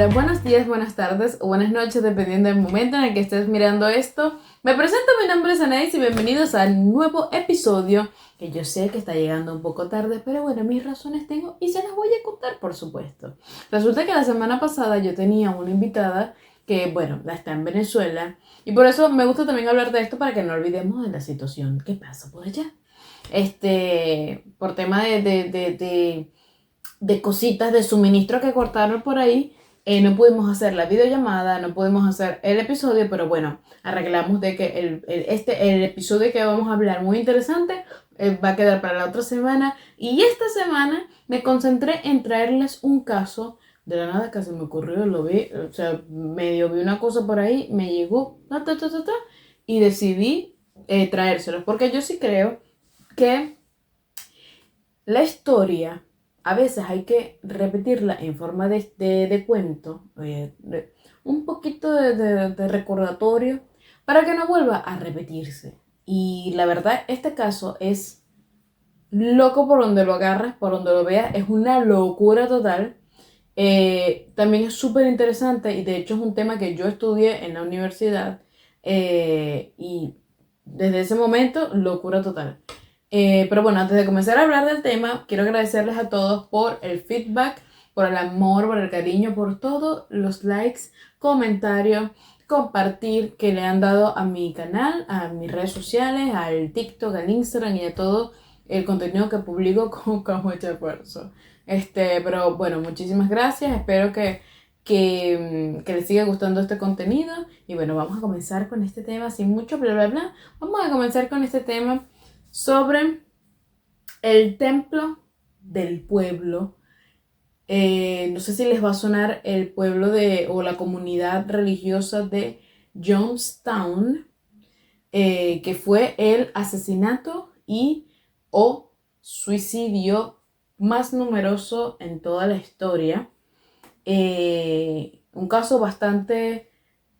Hola, buenos días, buenas tardes o buenas noches, dependiendo del momento en el que estés mirando esto. Me presento, mi nombre es Anaís y bienvenidos al nuevo episodio, que yo sé que está llegando un poco tarde, pero bueno, mis razones tengo y se las voy a contar, por supuesto. Resulta que la semana pasada yo tenía una invitada que, bueno, está en Venezuela y por eso me gusta también hablar de esto para que no olvidemos de la situación que pasa por allá. Por tema de cositas de suministro que cortaron por ahí, no pudimos hacer la videollamada, no pudimos hacer el episodio, pero bueno, arreglamos de que el episodio que vamos a hablar, muy interesante, va a quedar para la otra semana. Y esta semana me concentré en traerles un caso de la nada que se me ocurrió, lo vi, o sea, medio vi una cosa por ahí, me llegó, y decidí traérselos, porque yo sí creo que la historia a veces hay que repetirla en forma de cuento, un poquito de recordatorio para que no vuelva a repetirse. Y la verdad, este caso es loco por donde lo agarres, por donde lo veas, es una locura total. También es súper interesante y de hecho es un tema que yo estudié en la universidad, y desde ese momento, locura total. Pero bueno, antes de comenzar a hablar del tema, quiero agradecerles a todos por el feedback, por el amor, por el cariño, por todos los likes, comentarios, compartir que le han dado a mi canal, a mis redes sociales, al TikTok, al Instagram y a todo el contenido que publico con mucho esfuerzo. Pero bueno, muchísimas gracias. Espero que les siga gustando este contenido. Y bueno, vamos a comenzar con este tema sin mucho bla bla bla. Vamos a comenzar con este tema sobre el templo del pueblo. No sé si les va a sonar el pueblo o la comunidad religiosa de Jonestown, que fue el asesinato y o suicidio más numeroso en toda la historia. Un caso bastante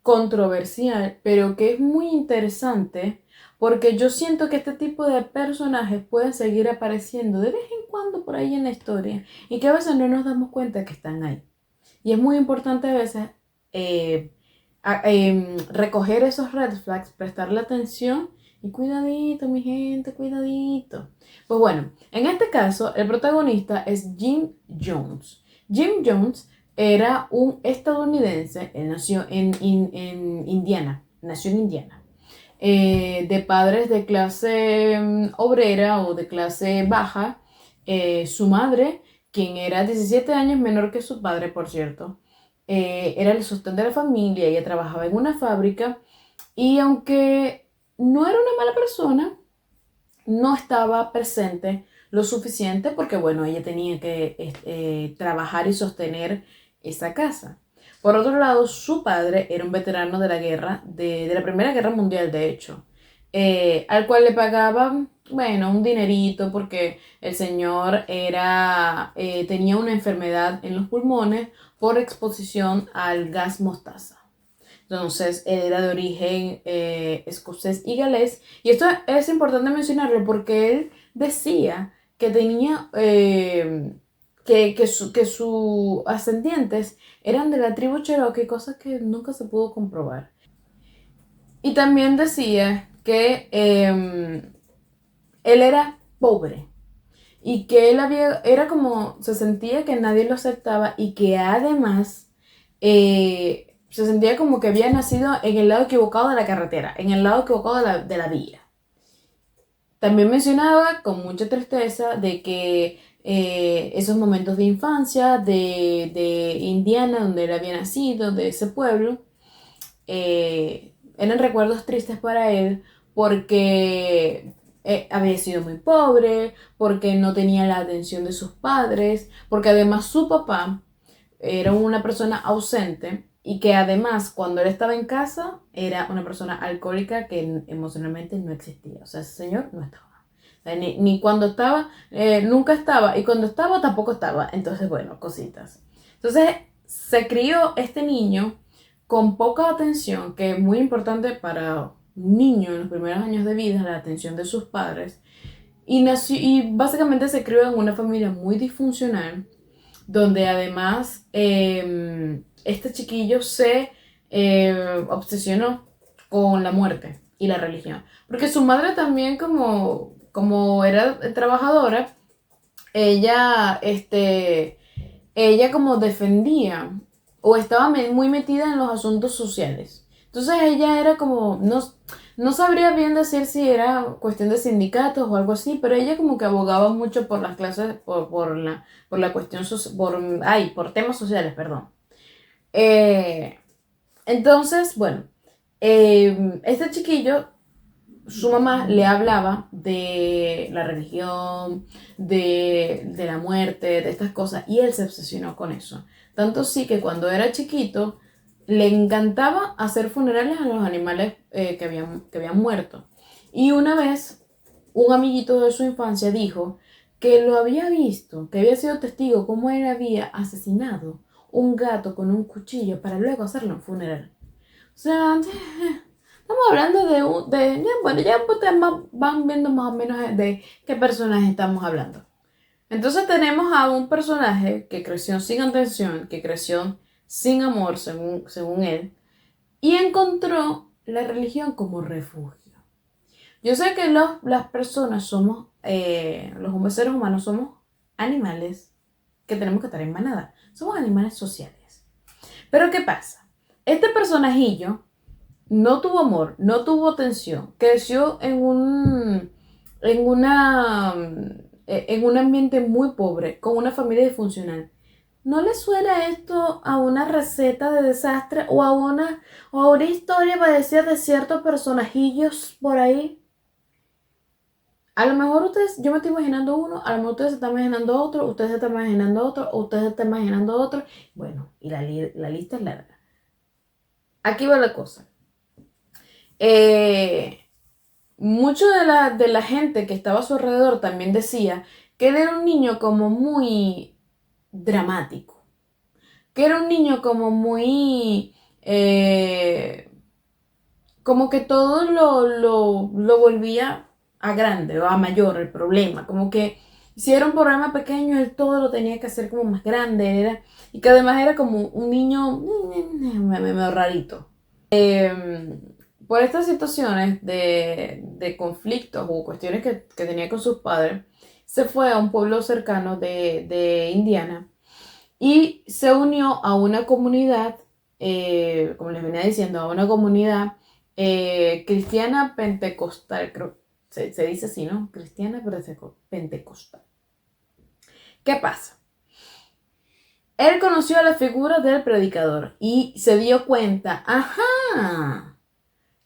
controversial, pero que es muy interesante porque yo siento que este tipo de personajes pueden seguir apareciendo de vez en cuando por ahí en la historia y que a veces no nos damos cuenta que están ahí. Y es muy importante a veces eh, recoger esos red flags, prestarle atención y cuidadito, mi gente, cuidadito. Pues bueno, en este caso el protagonista es Jim Jones. Jim Jones era un estadounidense, él nació en Indiana, nació en Indiana, de padres de clase obrera o de clase baja. Su madre, quien era 17 años menor que su padre, por cierto, era el sostén de la familia, ella trabajaba en una fábrica y aunque no era una mala persona, no estaba presente lo suficiente porque, bueno, ella tenía que trabajar y sostener esa casa. Por otro lado, su padre era un veterano de la guerra, de la Primera Guerra Mundial, de hecho, al cual le pagaban, bueno, un dinerito porque el señor tenía una enfermedad en los pulmones por exposición al gas mostaza. Entonces, él era de origen escocés y galés. Y esto es importante mencionarlo porque él decía que tenía que sus ascendientes eran de la tribu Cherokee, cosa que nunca se pudo comprobar. Y también decía que él era pobre y que era como, se sentía que nadie lo aceptaba y que además se sentía como que había nacido en el lado equivocado de la carretera, en el lado equivocado de la vía. También mencionaba con mucha tristeza de que esos momentos de infancia de Indiana, donde él había nacido, de ese pueblo, eran recuerdos tristes para él porque había sido muy pobre, porque no tenía la atención de sus padres, porque además su papá era una persona ausente y que además cuando él estaba en casa era una persona alcohólica que emocionalmente no existía. O sea, ese señor no estaba. O sea, ni cuando estaba, nunca estaba, y cuando estaba tampoco estaba. Entonces, bueno, cositas. Entonces, se crió este niño con poca atención, que es muy importante para un niño en los primeros años de vida, la atención de sus padres. Y básicamente se crió en una familia muy disfuncional donde además este chiquillo se obsesionó con la muerte y la religión. Porque su madre también como era trabajadora, ella, ella como defendía o estaba muy metida en los asuntos sociales. Entonces ella era como, no sabría bien decir si era cuestión de sindicatos o algo así, pero ella como que abogaba mucho por las clases, por la cuestión, por temas sociales, perdón. Eh, entonces, bueno, este chiquillo, su mamá le hablaba de la religión, de la muerte, de estas cosas, y él se obsesionó con eso. Tanto sí que cuando era chiquito le encantaba hacer funerales a los animales que habían muerto. Y una vez, un amiguito de su infancia dijo que lo había visto, que había sido testigo cómo él había asesinado un gato con un cuchillo para luego hacerle un funeral. O sea, estamos hablando bueno, ya ustedes van viendo más o menos de qué personaje estamos hablando. Entonces tenemos a un personaje que creció sin atención, que creció sin amor, según él, y encontró la religión como refugio. Yo sé que las personas somos, los seres humanos somos animales que tenemos que estar en manada. Somos animales sociales. Pero ¿qué pasa? Este personajillo no tuvo amor, no tuvo atención, creció en un ambiente muy pobre, con una familia disfuncional. ¿No le suena esto a una receta de desastre o a una historia parecida de ciertos personajillos por ahí? A lo mejor ustedes, yo me estoy imaginando uno, a lo mejor ustedes se están imaginando otro, ustedes se están imaginando otro, o ustedes se están imaginando otro. Bueno, y la lista es larga. Aquí va la cosa. Eh, Mucho de la gente que estaba a su alrededor también decía que él era un niño como muy dramático, que era un niño como muy, como que todo lo volvía a grande o a mayor el problema, como que si era un problema pequeño, él todo lo tenía que hacer como más grande, y que además era como un niño medio rarito. Por estas situaciones de conflictos o cuestiones que tenía con sus padres, se fue a un pueblo cercano de Indiana y se unió a una comunidad, como les venía diciendo, a una comunidad cristiana pentecostal, creo, se dice así, ¿no? Cristiana pentecostal. ¿Qué pasa? Él conoció a la figura del predicador y se dio cuenta, ajá,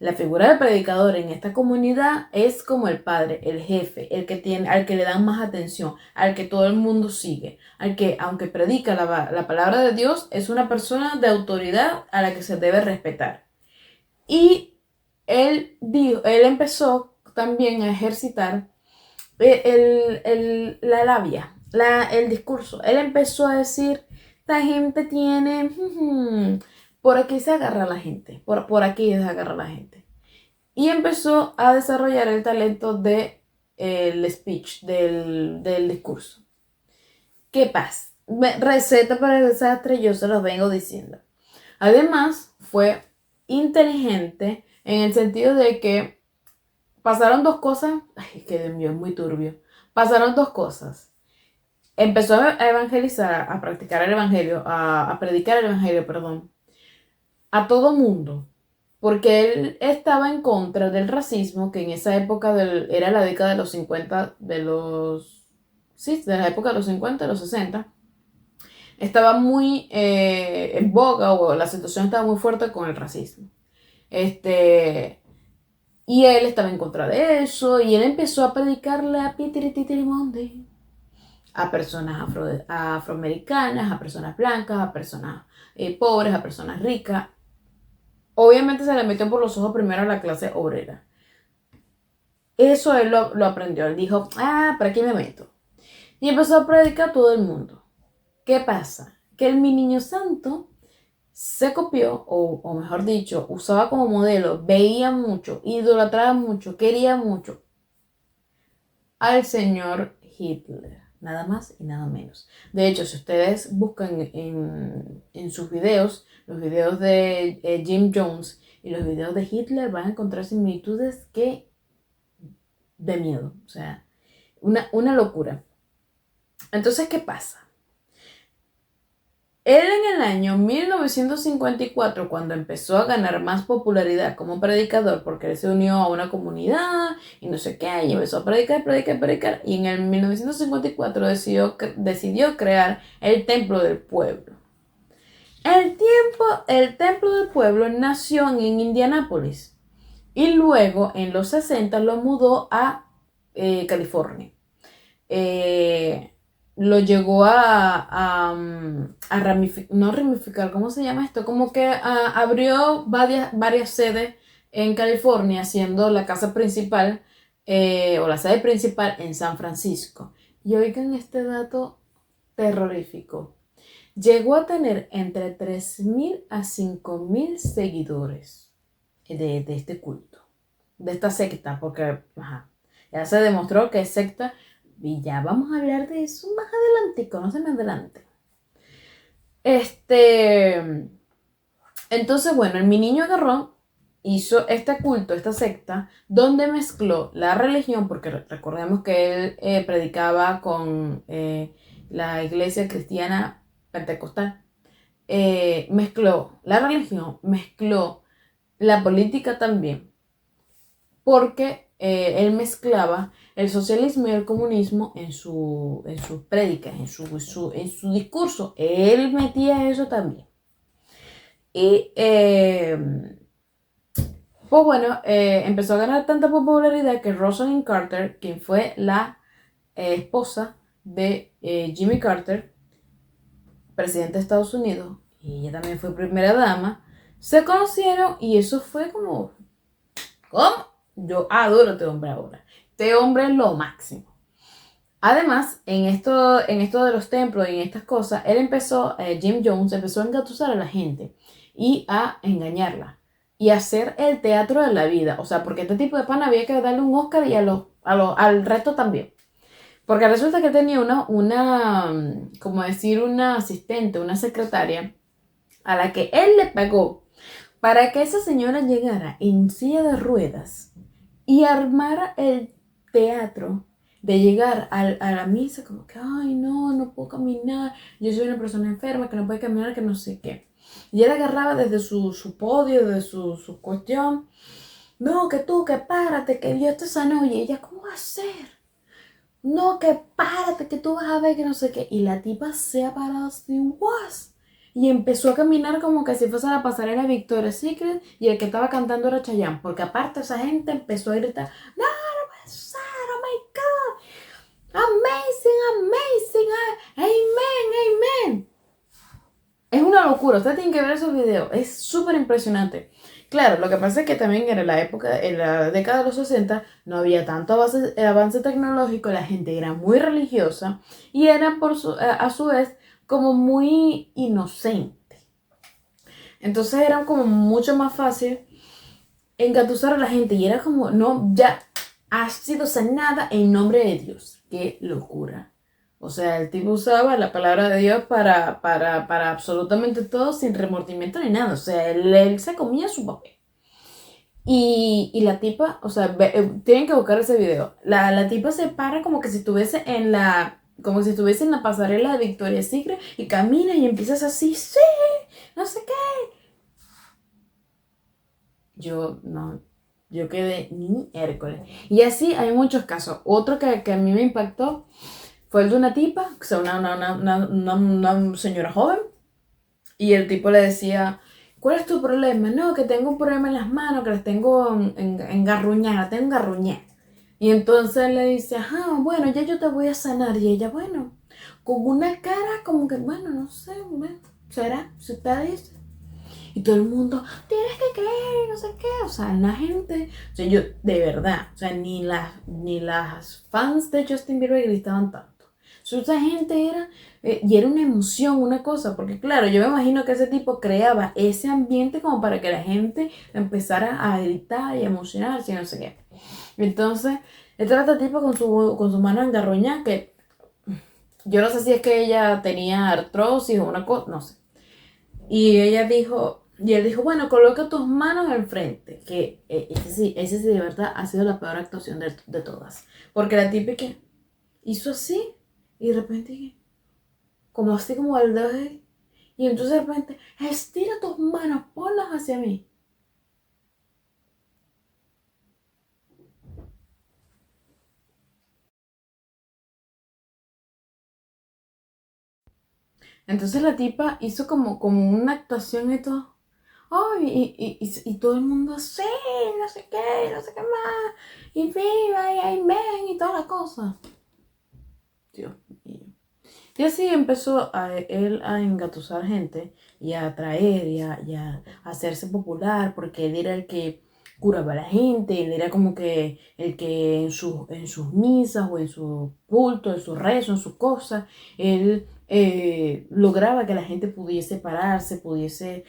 la figura del predicador en esta comunidad es como el padre, el jefe, el que tiene, al que le dan más atención, al que todo el mundo sigue, al que, aunque predica la palabra de Dios, es una persona de autoridad a la que se debe respetar. Y él empezó también a ejercitar la labia, el discurso. Él empezó a decir, esta gente tiene, por aquí se agarra la gente, por aquí se agarra la gente. Y empezó a desarrollar el talento de el speech, del discurso. ¿Qué pasa? Receta para el desastre, yo se los vengo diciendo. Además, fue inteligente en el sentido de que pasaron dos cosas. Ay, es que Dios mío, es muy turbio. Pasaron dos cosas. Empezó a evangelizar, a practicar el evangelio, a predicar el evangelio, perdón, a todo mundo. Porque él estaba en contra del racismo, que en esa época era la década de los 50, sí, de la época de los 50, de los 60. Estaba muy en boga, o la situación estaba muy fuerte con el racismo. Y él estaba en contra de eso, y él empezó a predicarle a Monday a personas afroamericanas, a personas blancas, a personas pobres, a personas ricas. Obviamente se le metió por los ojos primero a la clase obrera. Eso él lo aprendió. Él dijo, ¿para qué me meto? Y empezó a predicar a todo el mundo. ¿Qué pasa? Que el mi niño santo se copió, o mejor dicho, usaba como modelo, veía mucho, idolatraba mucho, quería mucho al señor Hitler. nada más y nada menos. De hecho, si ustedes buscan en sus videos, los videos de Jim Jones y los videos de Hitler, van a encontrar similitudes que de miedo, o sea, una locura. Entonces, ¿qué pasa? Él en el año 1954, cuando empezó a ganar más popularidad como predicador, porque él se unió a una comunidad y no sé qué, y empezó a predicar, y en el 1954 decidió crear el Templo del Pueblo. El Templo del Pueblo nació en Indianápolis y luego en los 60 lo mudó a California. Lo llegó no ramificar, ¿cómo se llama esto? Como que abrió varias sedes en California, siendo la casa principal o la sede principal en San Francisco. Y oigan este dato terrorífico. Llegó a tener entre 3,000 a 5,000 seguidores de este culto, de esta secta, porque ya se demostró que es secta. Y ya vamos a hablar de eso más adelante, conóceme adelante. Entonces, bueno, mi niño agarró, hizo este culto, esta secta, donde mezcló la religión, porque recordemos que él predicaba con la iglesia cristiana pentecostal. Mezcló la religión, mezcló la política también, porque él mezclaba el socialismo y el comunismo en sus prédicas, en su discurso. Él metía eso también. Y pues bueno, empezó a ganar tanta popularidad que Rosalind Carter, quien fue la esposa de Jimmy Carter, presidente de Estados Unidos, y ella también fue primera dama, se conocieron y eso fue como, ¿cómo? Yo adoro a este hombre ahora. Este hombre es lo máximo. Además, en esto de los templos y en estas cosas, Jim Jones empezó a engatusar a la gente y a engañarla y a hacer el teatro de la vida. O sea, porque este tipo de pana había que darle un Oscar y al resto también. Porque resulta que tenía como decir, una asistente, una secretaria, a la que él le pagó para que esa señora llegara en silla de ruedas y armara el teatro de llegar a la misa como que, ay, no puedo caminar, yo soy una persona enferma que no puede caminar, que no sé qué. Y él agarraba desde su podio, desde su cuestión, no, que párate, que Dios te sanó. Y ella, ¿cómo va a ser? No, que párate, que tú vas a ver que no sé qué. Y la tipa se ha parado así, was. Y empezó a caminar como que si fuese a la pasarela Victoria's Secret y el que estaba cantando era Chayanne. Porque aparte esa gente empezó a gritar, no puede ser, oh my God, amazing, amen. Es una locura, ustedes tienen que ver esos videos, es súper impresionante. Claro, lo que pasa es que también en la década de los 60, no había tanto avance tecnológico, la gente era muy religiosa y era a su vez como muy inocente. Entonces era como mucho más fácil engatusar a la gente y era como, no, ya has sido sanada en nombre de Dios. ¡Qué locura! O sea, el tipo usaba la palabra de Dios para absolutamente todo sin remordimiento ni nada. O sea, él se comía su papel. Y la tipa, o sea, tienen que buscar ese video. La tipa se para como que si estuviese como si estuviese en la pasarela de Victoria's Secret y camina y empiezas así, sí, no sé qué. Yo quedé ni Hércules. Y así hay muchos casos. Otro que a mí me impactó fue el de una tipa, o sea, una señora joven, y el tipo le decía, ¿cuál es tu problema? No, que tengo un problema en las manos, que las tengo engarruñadas, tengo engarruñadas. Y entonces le dice, ajá, bueno, ya yo te voy a sanar. Y ella, bueno, con una cara como que, bueno, no sé, bueno, será, si usted dice. Y todo el mundo, tienes que creer, no sé qué. O sea, la gente, o sea, yo, de verdad, o sea, ni las fans de Justin Bieber gritaban tanto. O sea, esa gente era, y era una emoción, una cosa, porque claro, yo me imagino que ese tipo creaba ese ambiente como para que la gente empezara a gritar y a emocionarse y no sé qué. Entonces, este tipo con su mano engarroñada que Yo no sé si es que ella tenía artrosis o una cosa, no sé. Y ella dijo, y él dijo, bueno, coloca tus manos enfrente, que ese sí de verdad ha sido la peor actuación de todas. Porque la típica hizo así y de repente, como así como el dedo ahí, y entonces de repente, estira tus manos, ponlas hacia mí. Entonces la tipa hizo como una actuación y todo. Ay, y todo el mundo, sí, no sé qué, no sé qué más. Y viva, y amén, y toda la cosa. Dios mío. Y así empezó él a engatusar gente y a atraer y a hacerse popular porque él era el que curaba a la gente, él era como que el que en sus misas o en su culto, en su rezo, en sus cosas, él lograba que la gente pudiese pararse, pudiese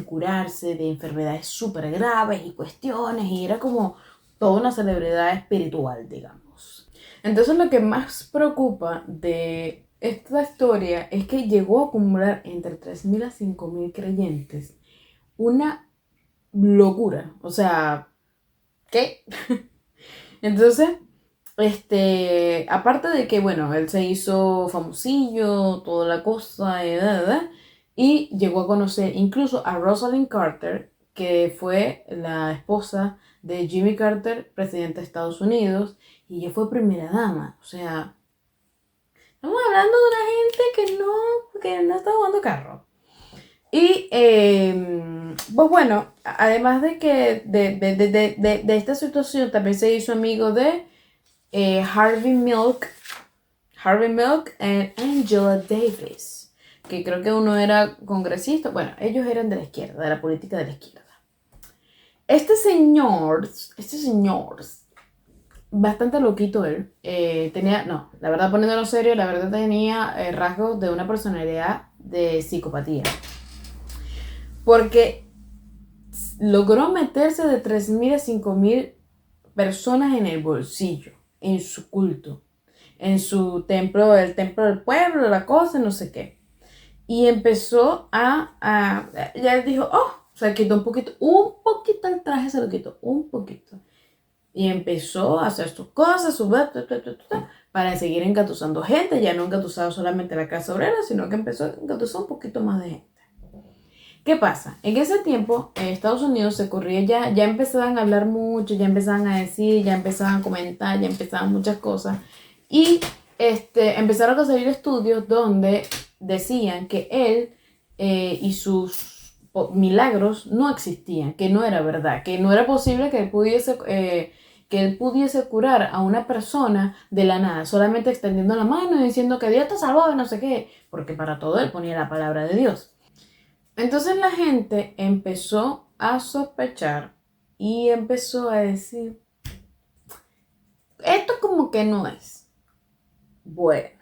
curarse de enfermedades súper graves y cuestiones y era como toda una celebridad espiritual, digamos. Entonces lo que más preocupa de esta historia es que llegó a acumular entre 3.000 a 5.000 creyentes. Una locura. O sea, ¿qué? Entonces, aparte de que, bueno, él se hizo famosillo, toda la cosa, y llegó a conocer incluso a Rosalind Carter, que fue la esposa de Jimmy Carter, presidente de Estados Unidos, y ella fue primera dama. O sea, estamos hablando de una gente que no está jugando carro. Y pues bueno, además de que de esta situación también se hizo amigo de Harvey Milk y Angela Davis, que creo que uno era congresista, bueno, ellos eran de la izquierda, de la política de la izquierda. Este señor, bastante loquito él, no, la verdad poniéndolo serio, la verdad tenía rasgos de una personalidad de psicopatía, porque logró meterse de 3.000 a 5.000 personas en el bolsillo, en su culto, en su templo, el templo del pueblo, la cosa, no sé qué. Y empezó ya dijo, se quitó un poquito el traje, se lo quitó, un poquito. Y empezó a hacer sus cosas, para seguir engatusando gente. Ya no engatusaba solamente la clase obrera, sino que empezó a engatusar un poquito más de gente. ¿Qué pasa? En ese tiempo, en Estados Unidos se corría ya empezaban a hablar mucho, ya empezaban a decir, ya empezaban a comentar, ya empezaban muchas cosas. Y empezaron a salir estudios donde decían que él y sus milagros no existían, que no era verdad, que no era posible que él pudiese curar a una persona de la nada, solamente extendiendo la mano y diciendo que Dios te salvó y no sé qué, porque para todo él ponía la palabra de Dios. Entonces la gente empezó a sospechar y empezó a decir, esto como que no es. Bueno,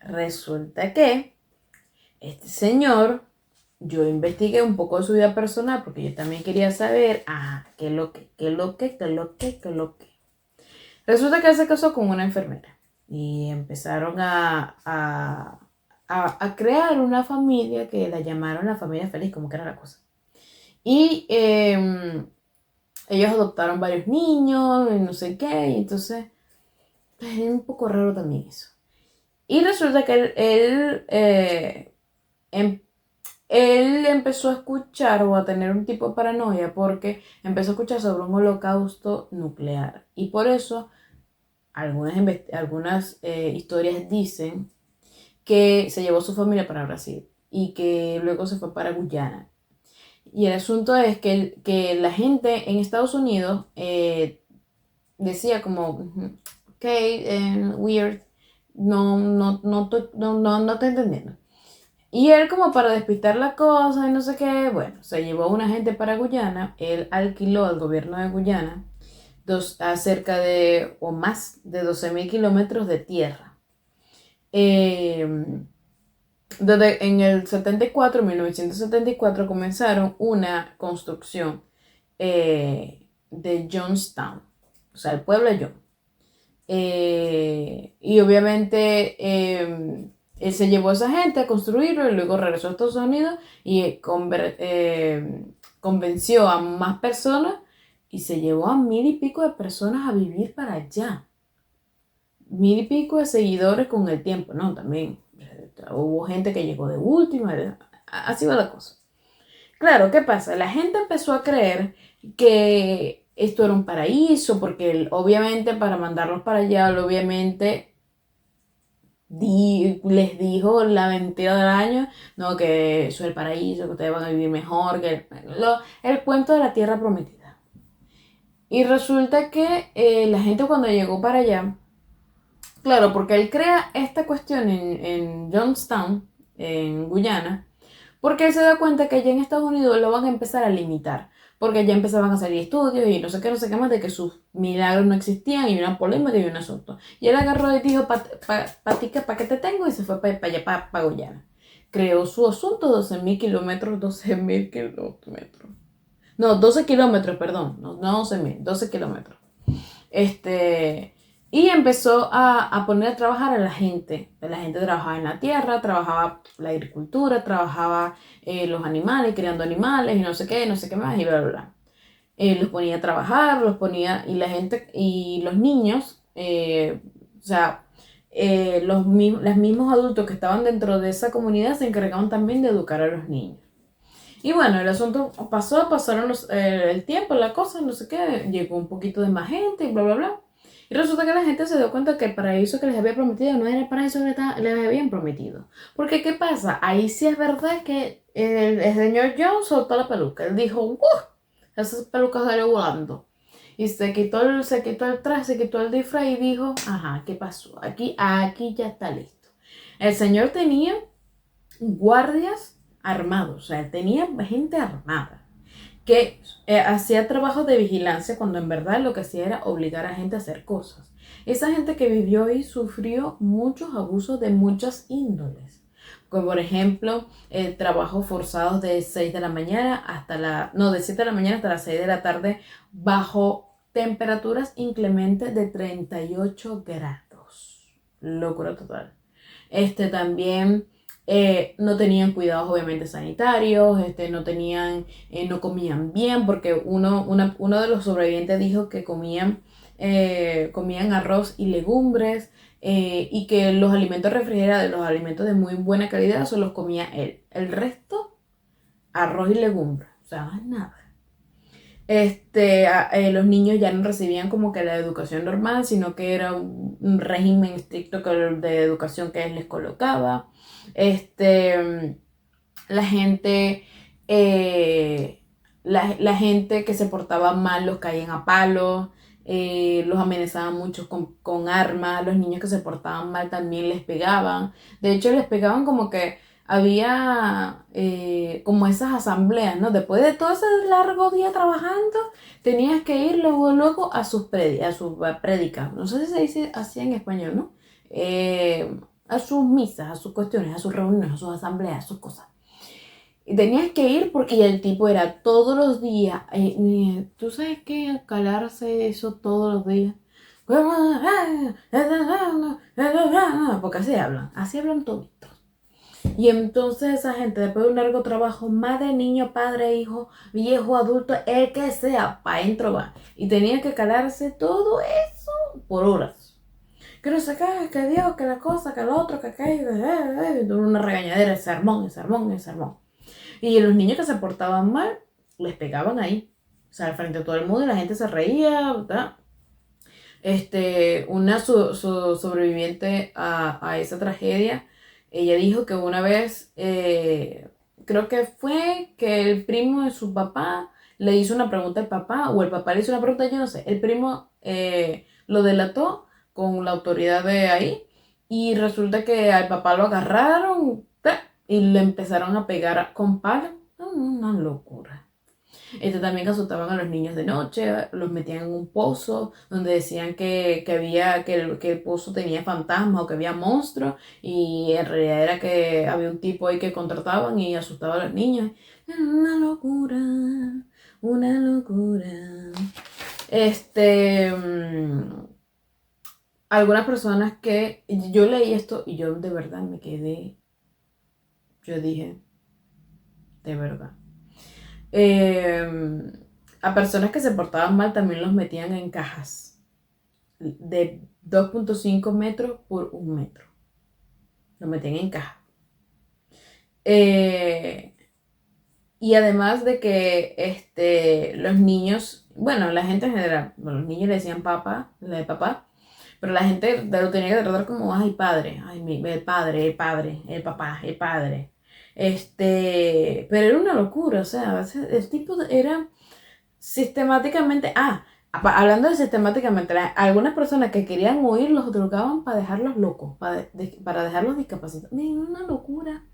resulta que este señor, yo investigué un poco de su vida personal porque yo también quería saber, qué es lo que, qué es lo que, qué es lo que, qué es lo que. Resulta que él se casó con una enfermera y empezaron a crear una familia que la llamaron la familia feliz, como que era la cosa. Y ellos adoptaron varios niños y no sé qué, y entonces es un poco raro también eso. Y resulta que él empezó a escuchar o a tener un tipo de paranoia porque empezó a escuchar sobre un holocausto nuclear. Y por eso algunas historias dicen que se llevó su familia para Brasil y que luego se fue para Guyana. Y el asunto es que la gente en Estados Unidos decía como, ok, weird, no estoy entendiendo. Y él como para despistar la cosa y no sé qué, bueno, se llevó a una gente para Guyana, él alquiló al gobierno de Guyana a cerca de, o más de 12.000 kilómetros de tierra. Desde en el 1974 comenzaron una construcción de Johnstown, o sea, el pueblo de John. Y obviamente Él se llevó a esa gente a construirlo y luego regresó a Estados Unidos y convenció a más personas y se llevó a 1000 y pico de personas a vivir para allá. 1000 y pico de seguidores con el tiempo, ¿no? También hubo gente que llegó de última, así va la cosa. Claro, ¿qué pasa? La gente empezó a creer que esto era un paraíso, porque obviamente para mandarlos para allá, obviamente les dijo la mentira del año, no, que eso es el paraíso, que ustedes van a vivir mejor, que el cuento de la tierra prometida. Y resulta que la gente cuando llegó para allá, claro, porque él crea esta cuestión en Johnstown, en Guyana, porque él se da cuenta que allá en Estados Unidos lo van a empezar a limitar. Porque ya empezaban a salir estudios y no sé qué más, de que sus milagros no existían y una polémica y un asunto. Y él agarró y dijo, ¿para qué te tengo? Y se fue para allá, para Guyana. Creó su asunto, 12.000 kilómetros, 12.000 kilómetros. No, 12 kilómetros, perdón. No 12.000, 12 kilómetros. Y empezó a poner a trabajar a la gente. La gente trabajaba en la tierra, trabajaba la agricultura, trabajaba los animales, criando animales y no sé qué más y bla, bla, bla. Los ponía a trabajar, los ponía, y la gente, y los niños, o sea, los mismos adultos que estaban dentro de esa comunidad se encargaban también de educar a los niños. Y bueno, el asunto pasaron el tiempo, la cosa, no sé qué, llegó un poquito de más gente y bla, bla, bla. Y resulta que la gente se dio cuenta que el paraíso que les había prometido no era el paraíso que les habían prometido. Porque, ¿qué pasa? Ahí sí es verdad que el señor Jones soltó la peluca. Él dijo, ¡uh! Esas pelucas salió volando. Y se quitó el traje, se quitó el disfraz y dijo, ajá, ¿qué pasó? Aquí ya está listo. El señor tenía guardias armados, o sea, tenía gente armada que hacía trabajos de vigilancia cuando en verdad lo que hacía era obligar a gente a hacer cosas. Esa gente que vivió ahí sufrió muchos abusos de muchas índoles. Como por ejemplo, trabajos forzados de 6 de la mañana de 7 de la mañana hasta las 6 de la tarde bajo temperaturas inclementes de 38 grados. Locura total. También no tenían cuidados obviamente sanitarios, no comían bien, porque uno de los sobrevivientes dijo que comían arroz y legumbres, y que los alimentos refrigerados, los alimentos de muy buena calidad, solo los comía él. El resto, arroz y legumbres, o sea, más nada. Los niños ya no recibían como que la educación normal, sino que era un régimen estricto de educación que él les colocaba. La gente, la gente que se portaba mal los caían a palos, los amenazaban mucho con armas, los niños que se portaban mal también les pegaban. De hecho, les pegaban como que había como esas asambleas, ¿no? Después de todo ese largo día trabajando, tenías que ir luego a sus prédicas. No sé si se dice así en español, ¿no? A sus misas, a sus cuestiones, a sus reuniones, a sus asambleas, a sus cosas. Y tenías que ir porque el tipo era todos los días. ¿Tú sabes qué? Calarse eso todos los días. Porque así hablan toditos. Y entonces esa gente, después de un largo trabajo, madre, niño, padre, hijo, viejo, adulto, el que sea, para adentro va. Y tenía que calarse todo eso por horas. Que no se cae, que Dios, que la cosa, que lo otro, que aquello, una regañadera, el sermón. Y los niños que se portaban mal, les pegaban ahí. O sea, frente a todo el mundo y la gente se reía, ¿verdad? Una sobreviviente a esa tragedia, ella dijo que una vez, creo que fue que el primo de su papá le hizo una pregunta al papá, o el papá le hizo una pregunta, yo no sé, el primo lo delató con la autoridad de ahí, y resulta que al papá lo agarraron y le empezaron a pegar con palos. Una locura. También asustaban a los niños de noche, los metían en un pozo donde decían que el pozo tenía fantasmas o que había monstruos, y en realidad era que había un tipo ahí que contrataban y asustaba a los niños. Una locura, una locura. algunas personas que yo leí esto y yo de verdad me quedé, yo dije, de verdad. Eh, a personas que se portaban mal también los metían en cajas de 2,5 metros por 1 metro. Los metían en cajas. Y además de que los niños, bueno, la gente en general, bueno, los niños le decían papá, la de papá, pero la gente lo tenía que tratar como, ay, padre, ay, el padre, el padre, el papá, el padre. Pero era una locura, o sea, el tipo era sistemáticamente, hablando de sistemáticamente, algunas personas que querían huir los drogaban para dejarlos locos, para dejarlos discapacitados. Una locura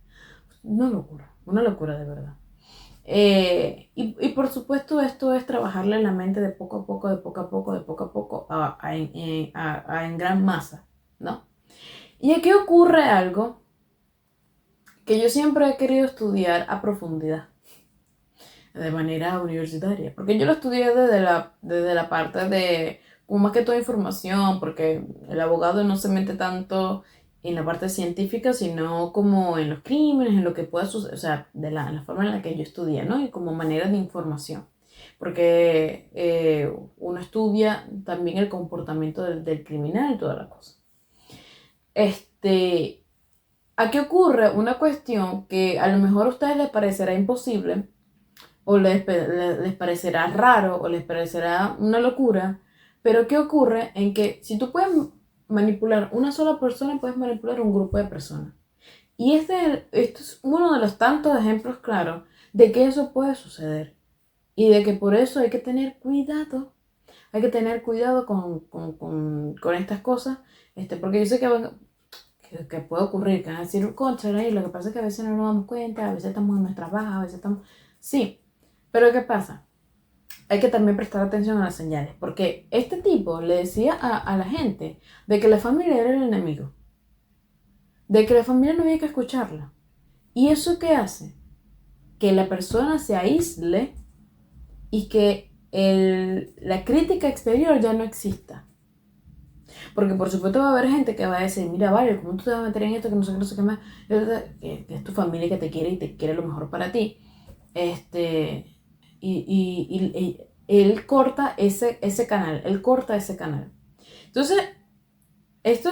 de verdad. Y por supuesto esto es trabajarle en la mente de poco a poco, de poco a poco, de poco a poco, en gran masa, ¿no? Y aquí ocurre algo que yo siempre he querido estudiar a profundidad, de manera universitaria, porque yo lo estudié desde la parte de, como más que toda información, porque el abogado no se mete tanto en la parte científica, sino como en los crímenes, en lo que pueda suceder, o sea, la forma en la que yo estudié, ¿no? Y como manera de información, porque uno estudia también el comportamiento del criminal y toda la cosa. Aquí ocurre una cuestión que a lo mejor a ustedes les parecerá imposible, o les parecerá raro, o les parecerá una locura, pero ¿qué ocurre? En que si tú puedes manipular una sola persona, puedes manipular un grupo de personas. Y esto es uno de los tantos ejemplos claros de que eso puede suceder. Y de que por eso hay que tener cuidado. Hay que tener cuidado con estas cosas. Porque yo sé que puede ocurrir, que van a decir, concha, lo que pasa es que a veces no nos damos cuenta, a veces estamos en nuestra baja, a veces estamos... Sí, pero ¿qué pasa? Hay que también prestar atención a las señales, porque este tipo le decía a la gente de que la familia era el enemigo, de que la familia no había que escucharla. ¿Y eso qué hace? Que la persona se aísle y que la crítica exterior ya no exista. Porque por supuesto va a haber gente que va a decir, mira, vale, ¿cómo tú te vas a meter en esto? Que no sé qué, no sé qué más. Que es tu familia que te quiere y te quiere lo mejor para ti. Y él corta ese canal, él corta ese canal. Entonces, esto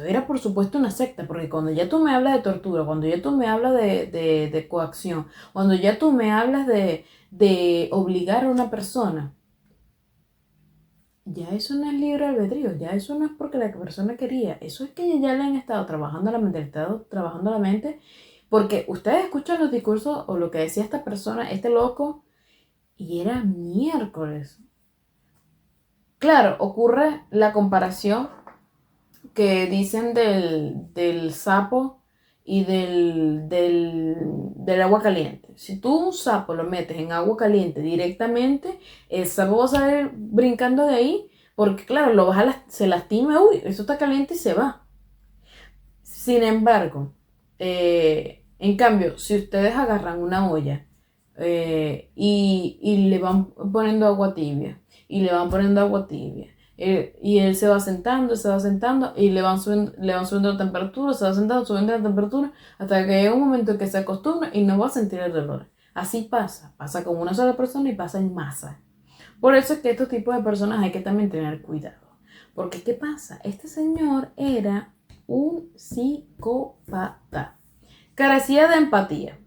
era por supuesto una secta, porque cuando ya tú me hablas de tortura, cuando ya tú me hablas de coacción, cuando ya tú me hablas de obligar a una persona, ya eso no es libre albedrío, ya eso no es porque la persona quería, eso es que ya le han estado trabajando la mente, le han estado trabajando la mente, porque ustedes escuchan los discursos o lo que decía esta persona, este loco, y era miércoles. Claro, ocurre la comparación que dicen del sapo y del agua caliente. Si tú un sapo lo metes en agua caliente directamente, el sapo va a salir brincando de ahí, porque claro, se lastima, uy, eso está caliente y se va. Sin embargo, en cambio, si ustedes agarran una olla y le van poniendo agua tibia, y le van poniendo agua tibia, y él se va sentando, y le van subiendo la temperatura, se va sentando, subiendo la temperatura, hasta que llega un momento en que se acostumbra y no va a sentir el dolor. Así pasa con una sola persona y pasa en masa. Por eso es que estos tipos de personas hay que también tener cuidado. Porque, ¿qué pasa? Este señor era un psicópata. Carecía de empatía.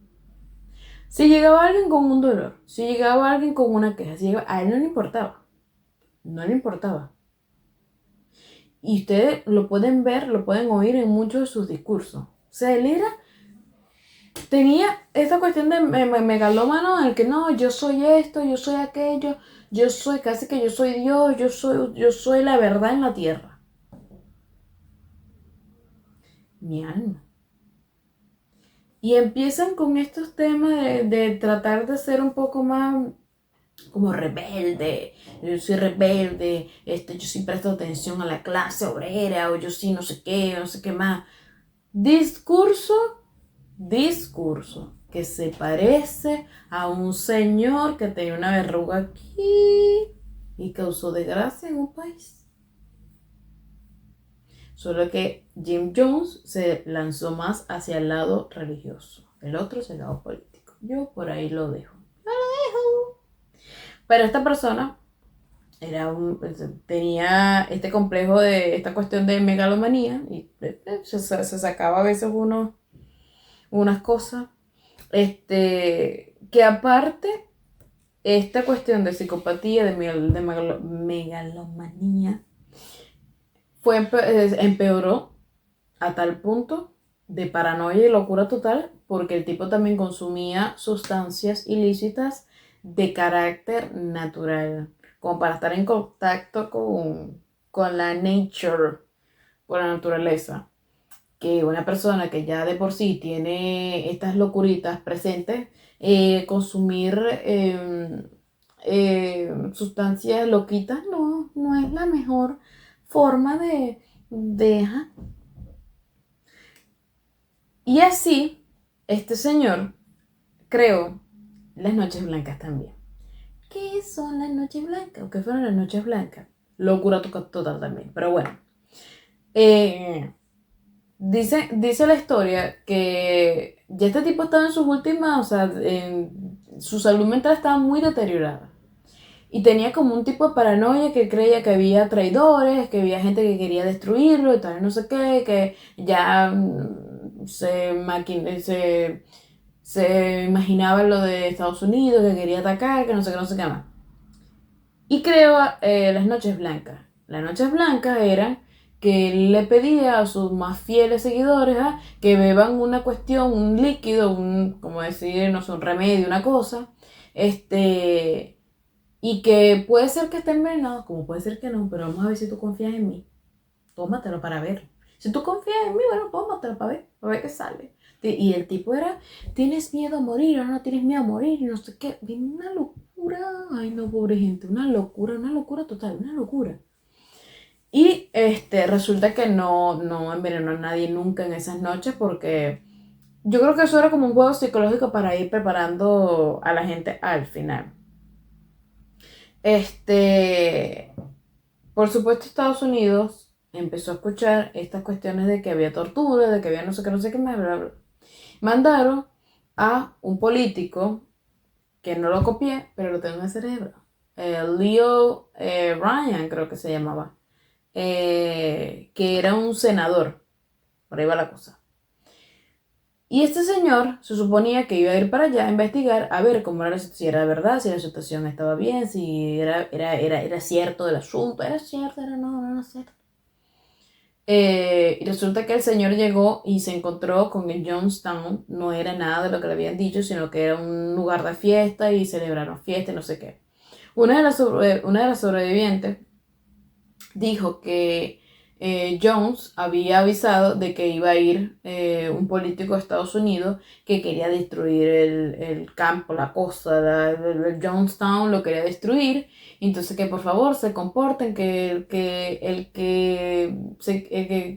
Si llegaba alguien con un dolor, si llegaba alguien con una queja, a él no le importaba. No le importaba. Y ustedes lo pueden ver, lo pueden oír en muchos de sus discursos. O sea, tenía esta cuestión de megalómano en el que no, yo soy esto, yo soy aquello, yo soy casi que yo soy Dios, yo soy la verdad en la tierra. Mi alma. Y empiezan con estos temas de tratar de ser un poco más como rebelde. Yo soy rebelde, yo sí presto atención a la clase obrera, o yo sí no sé qué, no sé qué más. Discurso que se parece a un señor que tenía una verruga aquí y causó desgracia en un país. Solo que Jim Jones se lanzó más hacia el lado religioso, el otro hacia el lado político. Yo por ahí lo dejo. Lo dejo. Pero esta persona tenía este complejo de esta cuestión de megalomanía y se sacaba a veces unas cosas. Que aparte, esta cuestión de psicopatía, de megalomanía, empeoró a tal punto de paranoia y locura total porque el tipo también consumía sustancias ilícitas de carácter natural, como para estar en contacto con la nature, con la naturaleza. Que una persona que ya de por sí tiene estas locuritas presentes, consumir sustancias loquitas no es la mejor forma ajá. Y así, este señor creó las noches blancas también. ¿Qué son las noches blancas? ¿O qué fueron las noches blancas? Locura total también, pero bueno. Dice la historia que ya este tipo estaba en sus últimas, o sea, su salud mental estaba muy deteriorada. Y tenía como un tipo de paranoia que creía que había traidores, que había gente que quería destruirlo y tal, no sé qué, que ya se imaginaba lo de Estados Unidos, que quería atacar, que no sé qué más. Y creó las Noches Blancas. Las Noches Blancas eran que él le pedía a sus más fieles seguidores que beban una cuestión, un líquido, como decir, no sé, un remedio, una cosa, y que puede ser que esté envenenado, como puede ser que no, pero vamos a ver si tú confías en mí. Tómatelo para ver. Si tú confías en mí, bueno, tómatelo para ver qué sale. Y el tipo era, ¿tienes miedo a morir o no tienes miedo a morir? Y no sé qué. Viene una locura. Ay, no, pobre gente. Una locura total, una locura. Y resulta que no envenenó a nadie nunca en esas noches porque yo creo que eso era como un juego psicológico para ir preparando a la gente al final. Por supuesto, Estados Unidos empezó a escuchar estas cuestiones de que había tortura, de que había no sé qué más, bla, bla. Mandaron a un político, que no lo copié, pero lo tengo en el cerebro. Leo Ryan, creo que se llamaba. Que era un senador. Por ahí va la cosa. Y este señor se suponía que iba a ir para allá a investigar, a ver cómo era, si era verdad, si la situación estaba bien, si era cierto el asunto, era cierto, no cierto. Y resulta que el señor llegó y se encontró con el Jonestown. No era nada de lo que le habían dicho, sino que era un lugar de fiesta y celebraron fiesta y no sé qué. Una de las sobrevivientes dijo que Jones había avisado de que iba a ir un político de Estados Unidos que quería destruir el campo, la costa, el Jonestown lo quería destruir. Entonces que por favor se comporten,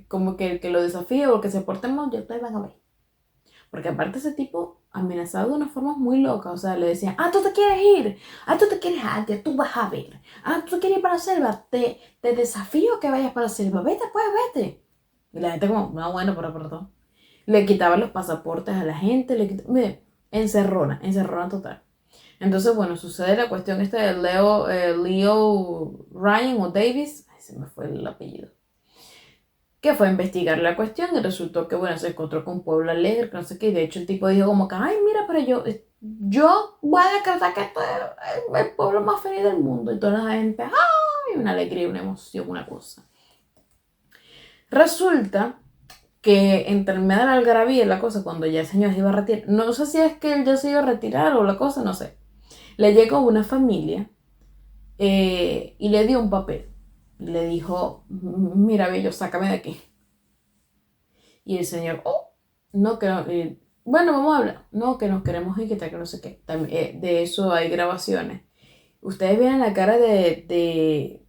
como que el que lo desafíe o el que se porte mal, ya ustedes van a ver. Porque aparte ese tipo amenazaba de una forma muy loca. O sea, le decían, tú te quieres ir, tú te quieres ir, tú vas a ver. Tú te quieres ir para la selva, te desafío a que vayas para la selva. Vete, pues, vete. Y la gente como, no, bueno, pero perdón. Le quitaban los pasaportes a la gente, mire, encerrona total. Entonces, bueno, sucede la cuestión esta de Leo Ryan o Davis, ay, se me fue el apellido, que fue a investigar la cuestión y resultó que, bueno, se encontró con un pueblo alegre, que no sé qué, y de hecho el tipo dijo como que, ay, mira, pero yo voy a decretar que esto es el pueblo más feliz del mundo, y toda la gente, ay, una alegría, una emoción, una cosa. Resulta que entre medio de la algarabía y la cosa, cuando ya el señor se iba a retirar, no sé si es que él ya se iba a retirar o la cosa, no sé, le llegó una familia y le dio un papel. Y le dijo, mira, bello, sácame de aquí. Y el señor, no, que no, bueno, vamos a hablar. No, que nos queremos ir, que tal, que no sé qué. De eso hay grabaciones. Ustedes ven la cara de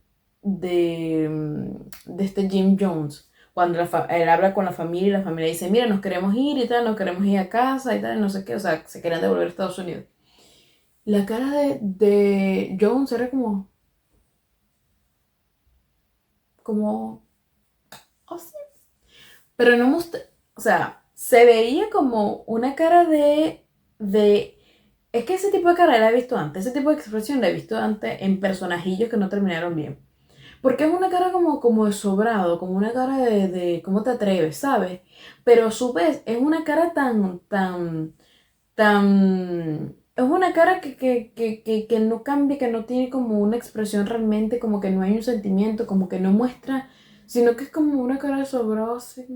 este Jim Jones. Cuando él habla con la familia y la familia dice, mira, nos queremos ir y tal, nos queremos ir a casa y tal, no sé qué. O sea, se querían devolver a Estados Unidos. La cara de Jones era como, oh sí, Pero no mostró, o sea, se veía como una cara de... Es que ese tipo de cara la he visto antes, ese tipo de expresión la he visto antes en personajillos que no terminaron bien. Porque es una cara como de sobrado, como una cara de ¿cómo te atreves? ¿Sabes? Pero a su vez es una cara tan... Es una cara que no cambia, que no tiene como una expresión realmente, como que no hay un sentimiento, como que no muestra, sino que es como una cara de sobrado, así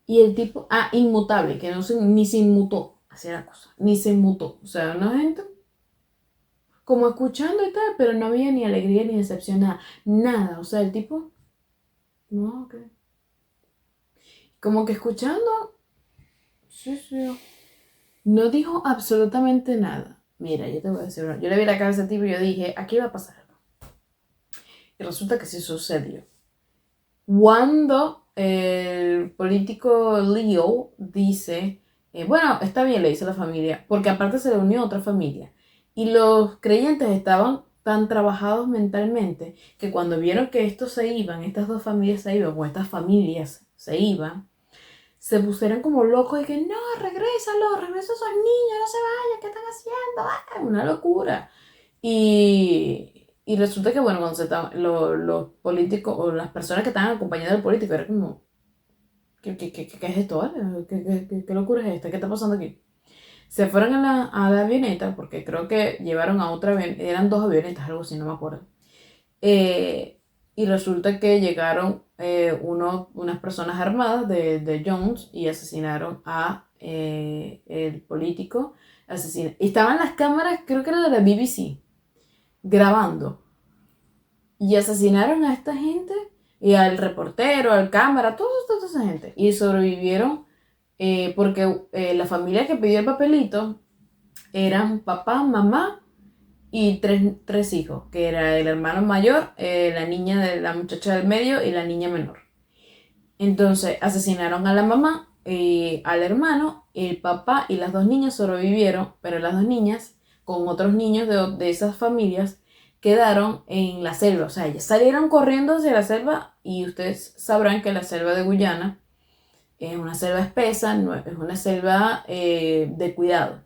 Y el tipo, inmutable, que no se, ni se inmutó, así era la cosa, ni se inmutó. O sea, una gente como escuchando y tal, pero no había ni alegría ni decepción, nada, nada. O sea, el tipo, no, ok. Como que escuchando, sí, sí. No dijo absolutamente nada. Mira, yo te voy a decir, yo le vi la cabeza a ese tipo y yo dije, aquí va a pasar algo. Y resulta que sí sucedió. Cuando el político Leo dice, bueno, está bien, le dice a la familia, porque aparte se le unió a otra familia. Y los creyentes estaban tan trabajados mentalmente que cuando vieron que estos se iban, estas dos familias se iban, o estas familias se iban, se pusieron como locos y que no, regrésalo, regresa a esos niños, no se vayan, ¿qué están haciendo? Una locura. Y resulta que, bueno, cuando los políticos o las personas que estaban acompañando al político, era como, ¿qué es esto? ¿Vale? ¿Qué locura es esta? ¿Qué está pasando aquí? Se fueron a la avioneta, porque creo que llevaron a otra avioneta, eran dos avionetas, algo así, no me acuerdo. Y resulta que llegaron unas personas armadas de Jones y asesinaron a el político. Estaban las cámaras, creo que era de la BBC, grabando. Y asesinaron a esta gente y al reportero, al cámara, toda esa gente. Y sobrevivieron porque la familia que pidió el papelito eran papá, mamá y tres hijos, que era el hermano mayor, la niña de la muchacha del medio y la niña menor. Entonces asesinaron a la mamá, al hermano, el papá y las dos niñas sobrevivieron, pero las dos niñas, con otros niños de esas familias, quedaron en la selva. O sea, ellas salieron corriendo hacia la selva y ustedes sabrán que la selva de Guyana es una selva espesa, no, es una selva de cuidado.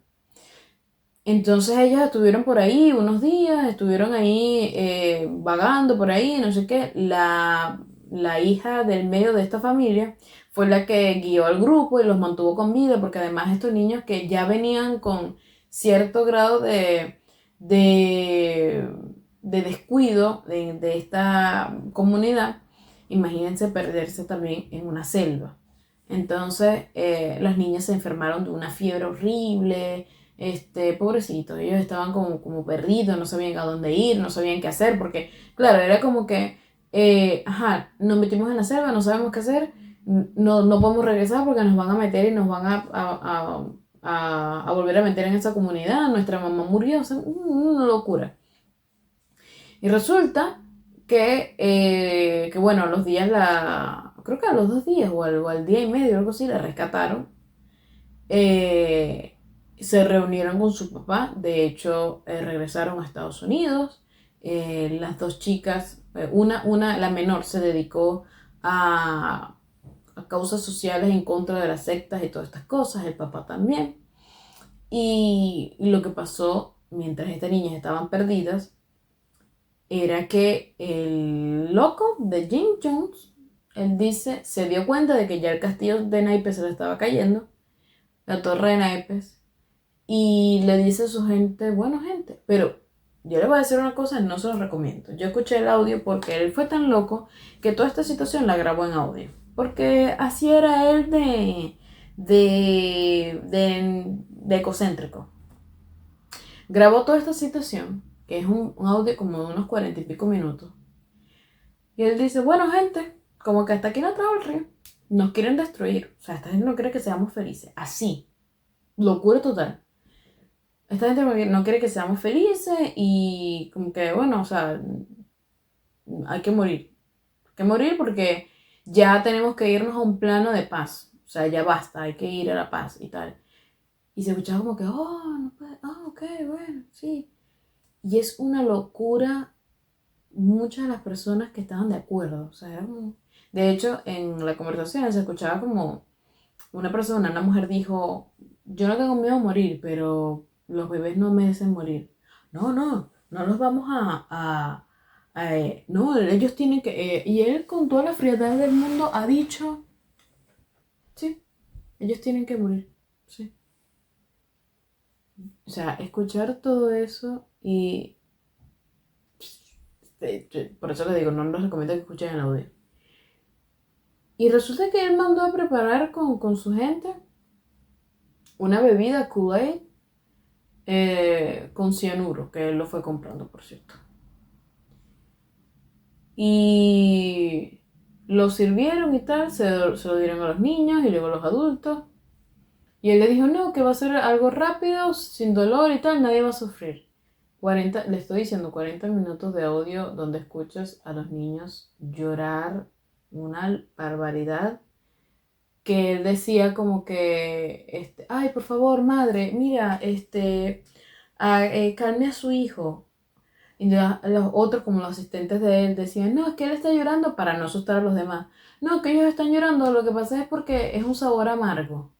Entonces ellas estuvieron por ahí unos días, estuvieron ahí vagando por ahí, no sé qué. La hija del medio de esta familia fue la que guió al grupo y los mantuvo con vida, porque además estos niños que ya venían con cierto grado de, de descuido de esta comunidad, imagínense perderse también en una selva. Entonces las niñas se enfermaron de una fiebre horrible, pobrecito, ellos estaban como perdidos, no sabían a dónde ir, no sabían qué hacer, porque, claro, era como que, nos metimos en la selva, no sabemos qué hacer, no podemos regresar porque nos van a meter y nos van a volver a meter en esa comunidad, nuestra mamá murió, o sea, una locura. Y resulta que bueno, los días creo que a los 2 días o al día y medio, algo así, la rescataron. Eh, Se reunieron con su papá, de hecho regresaron a Estados Unidos. Las dos chicas, la menor se dedicó a causas sociales en contra de las sectas y todas estas cosas, el papá también. Y lo que pasó mientras estas niñas estaban perdidas era que el loco de Jim Jones, él dice, se dio cuenta de que ya el castillo de naipes se le estaba cayendo, la torre de naipes, y le dice a su gente, bueno gente, pero yo le voy a decir una cosa, no se los recomiendo. Yo escuché el audio porque él fue tan loco que toda esta situación la grabó en audio. Porque así era él de egocéntrico. Grabó toda esta situación, que es un audio como de unos 40 y pico minutos. Y él dice, bueno gente, como que hasta aquí no trajo el río. Nos quieren destruir. O sea, esta gente no quiere que seamos felices. Así. Locura total. Esta gente no quiere que seamos felices y como que, bueno, o sea, hay que morir. Hay que morir porque ya tenemos que irnos a un plano de paz. O sea, ya basta, hay que ir a la paz y tal. Y se escuchaba como que, oh, no puede, ok, bueno, sí. Y es una locura muchas de las personas que estaban de acuerdo. O sea, De hecho, en la conversación se escuchaba como una mujer dijo, yo no tengo miedo a morir, pero los bebés no merecen morir. No los vamos no, ellos tienen que, y él con toda la frialdad del mundo ha dicho, sí, ellos tienen que morir, sí. O sea, escuchar todo eso y por eso les digo, no les recomiendo que escuchen el audio. Y resulta que él mandó a preparar con su gente una bebida Kool-Aid con cianuro, que él lo fue comprando, por cierto. Y lo sirvieron y tal, se lo dieron a los niños y luego a los adultos. Y él le dijo, no, que va a ser algo rápido, sin dolor y tal, nadie va a sufrir. 40, le estoy diciendo 40 minutos de audio donde escuchas a los niños llorar una barbaridad, que él decía como que, ay, por favor, madre, mira, calme a su hijo. Y los otros, como los asistentes de él, decían, no, es que él está llorando para no asustar a los demás. No, que ellos están llorando, lo que pasa es porque es un sabor amargo.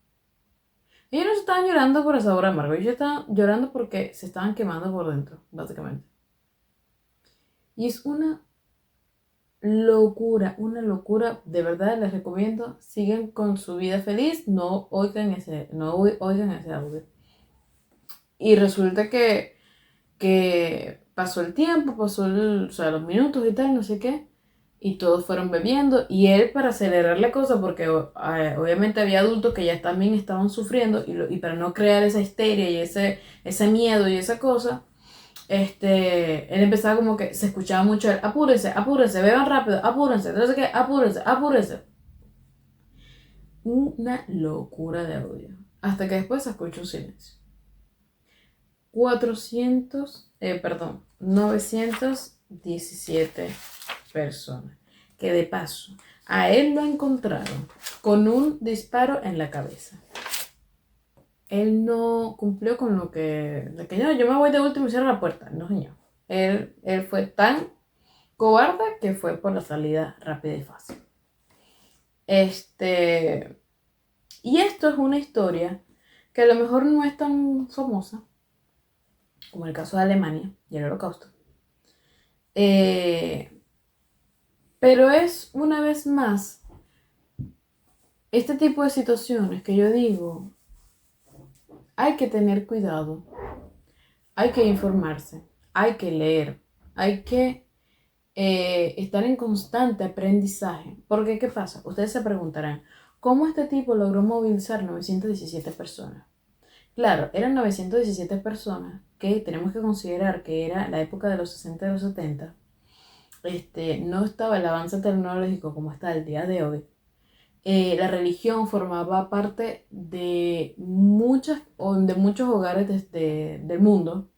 Ellos no estaban llorando por el sabor amargo, ellos estaban llorando porque se estaban quemando por dentro, básicamente. Y es una locura, de verdad les recomiendo, siguen con su vida feliz, no oigan ese audio. Y resulta que pasó el tiempo, o sea, los minutos y tal, no sé qué, y todos fueron bebiendo, y él para acelerar la cosa, porque obviamente había adultos que ya también estaban sufriendo, y para no crear esa histeria y ese miedo y esa cosa, él empezaba como que se escuchaba mucho el apúrense, apúrense, beban rápido, apúrense, no sé qué, apúrense, apúrense. Una locura de audio. Hasta que después se escucha un silencio. 917 personas. Que de paso, a él lo encontraron con un disparo en la cabeza. Él no cumplió con lo que no, yo me voy de último y cierro la puerta. No, señor. Él fue tan cobarde que fue por la salida rápida y fácil. Y esto es una historia que a lo mejor no es tan famosa como el caso de Alemania y el Holocausto. Pero es una vez más este tipo de situaciones que yo digo, hay que tener cuidado, hay que informarse, hay que leer, hay que estar en constante aprendizaje. Porque, ¿qué pasa? Ustedes se preguntarán, ¿cómo este tipo logró movilizar 917 personas? Claro, eran 917 personas que tenemos que considerar que era la época de los 60 y los 70. No estaba el avance tecnológico como está el día de hoy. La religión formaba parte de muchos hogares del mundo.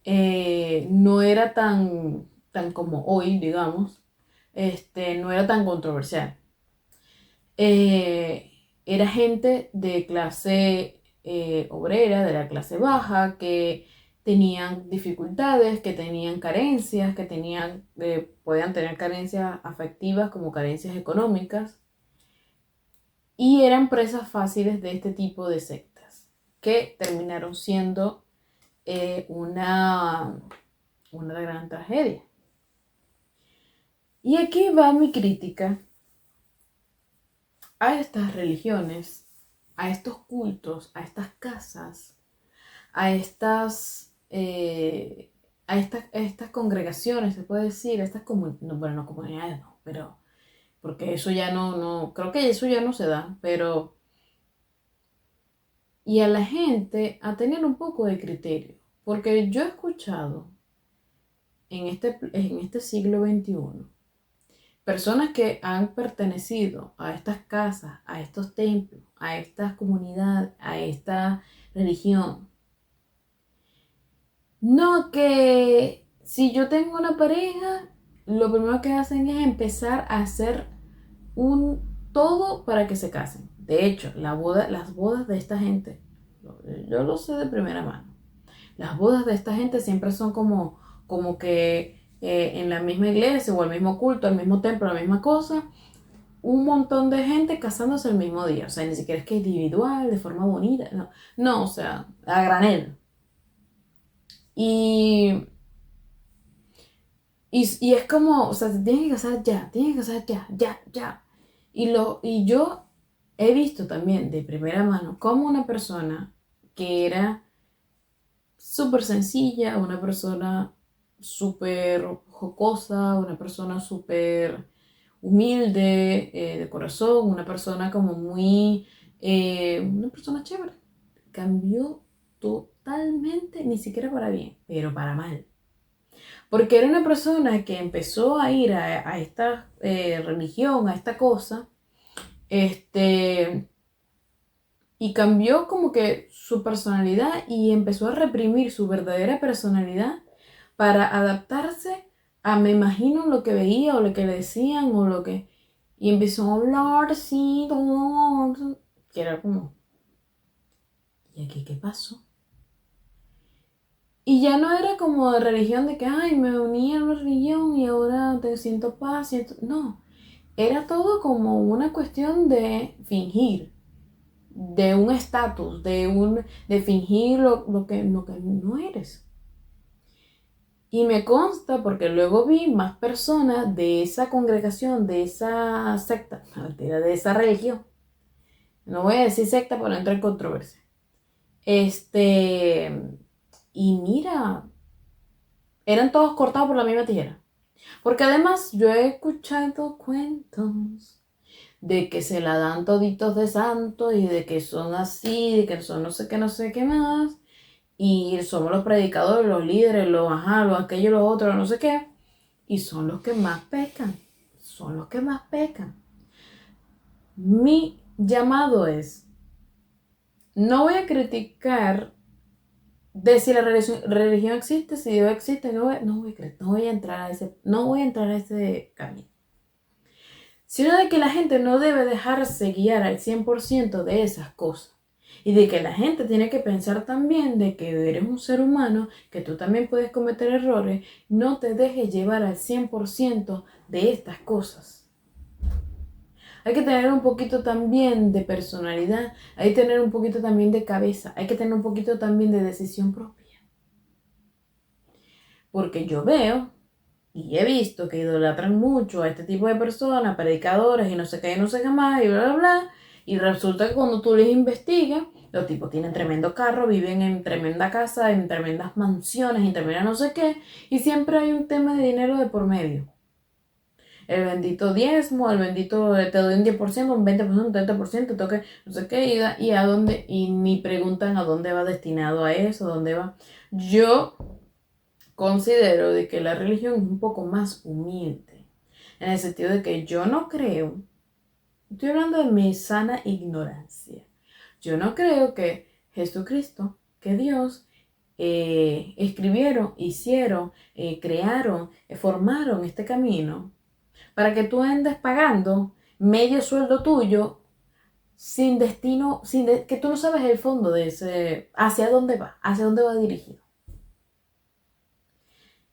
No era tan como hoy, digamos. No era tan controversial. Era gente de clase obrera, de la clase baja, que tenían dificultades, que tenían carencias, podían tener carencias afectivas como carencias económicas, y eran presas fáciles de este tipo de sectas, que terminaron siendo una gran tragedia. Y aquí va mi crítica a estas religiones, a estos cultos, a estas casas, a estas congregaciones, se puede decir, a estas comunidades, no, pero porque eso ya no, creo que eso ya no se da, pero y a la gente a tener un poco de criterio, porque yo he escuchado en este siglo XXI personas que han pertenecido a estas casas, a estos templos, a estas comunidades, a esta religión. No, que si yo tengo una pareja, lo primero que hacen es empezar a hacer todo para que se casen. De hecho, las bodas de esta gente, yo lo sé de primera mano. Las bodas de esta gente siempre son como que en la misma iglesia o el mismo culto, el mismo templo, la misma cosa, un montón de gente casándose el mismo día. O sea, ni siquiera es que individual, de forma bonita. No, no, o sea, a granel. Y, y es como, o sea, se tienen que casar ya, tienen que casar ya, ya, ya. Y yo he visto también de primera mano cómo una persona que era súper sencilla, una persona súper jocosa, una persona súper humilde de corazón, una persona como muy, una persona chévere. Cambió totalmente, ni siquiera para bien, pero para mal. Porque era una persona que empezó a ir a esta religión, a esta cosa, este, y cambió como que su personalidad y empezó a reprimir su verdadera personalidad para adaptarse a, me imagino, lo que veía o lo que le decían o lo que... Y empezó a hablar así, todo, que era como, ¿y aquí qué pasó? Y ya no era como de religión de que, ay, me uní a una religión y ahora te siento paz, siento... No, era todo como una cuestión de fingir, de un estatus, de fingir lo que no eres. Y me consta porque luego vi más personas de esa congregación, de esa secta, no, mentira, de esa religión. No voy a decir secta para no entrar en controversia. Y mira, eran todos cortados por la misma tijera. Porque además yo he escuchado cuentos de que se la dan toditos de santo y de que son así, de que son no sé qué más. Y somos los predicadores, los líderes, los ajá, los aquellos, los otros, no sé qué. Y son los que más pecan. Son los que más pecan. Mi llamado es, no voy a criticar de si la religión existe, si Dios existe, no voy a entrar a ese camino. Sino de que la gente no debe dejarse guiar al 100% de esas cosas. Y de que la gente tiene que pensar también de que eres un ser humano, que tú también puedes cometer errores, no te dejes llevar al 100% de estas cosas. Hay que tener un poquito también de personalidad, hay que tener un poquito también de cabeza, hay que tener un poquito también de decisión propia. Porque yo veo y he visto que idolatran mucho a este tipo de personas, predicadores y no sé qué, y no sé qué más, y bla, bla, bla. Y resulta que cuando tú les investigas, los tipos tienen tremendo carro, viven en tremenda casa, en tremendas mansiones, en tremenda no sé qué, y siempre hay un tema de dinero de por medio. El bendito diezmo, el bendito te doy un 10%, un 20%, un 30%, toque, no sé qué, y a dónde, y ni preguntan a dónde va destinado a eso, dónde va. Yo considero de que la religión es un poco más humilde, en el sentido de que yo no creo, estoy hablando de mi sana ignorancia, yo no creo que Jesucristo, que Dios, escribieron, hicieron, crearon, formaron este camino para que tú andes pagando medio sueldo tuyo sin destino, que tú no sabes el fondo de ese, hacia dónde va dirigido.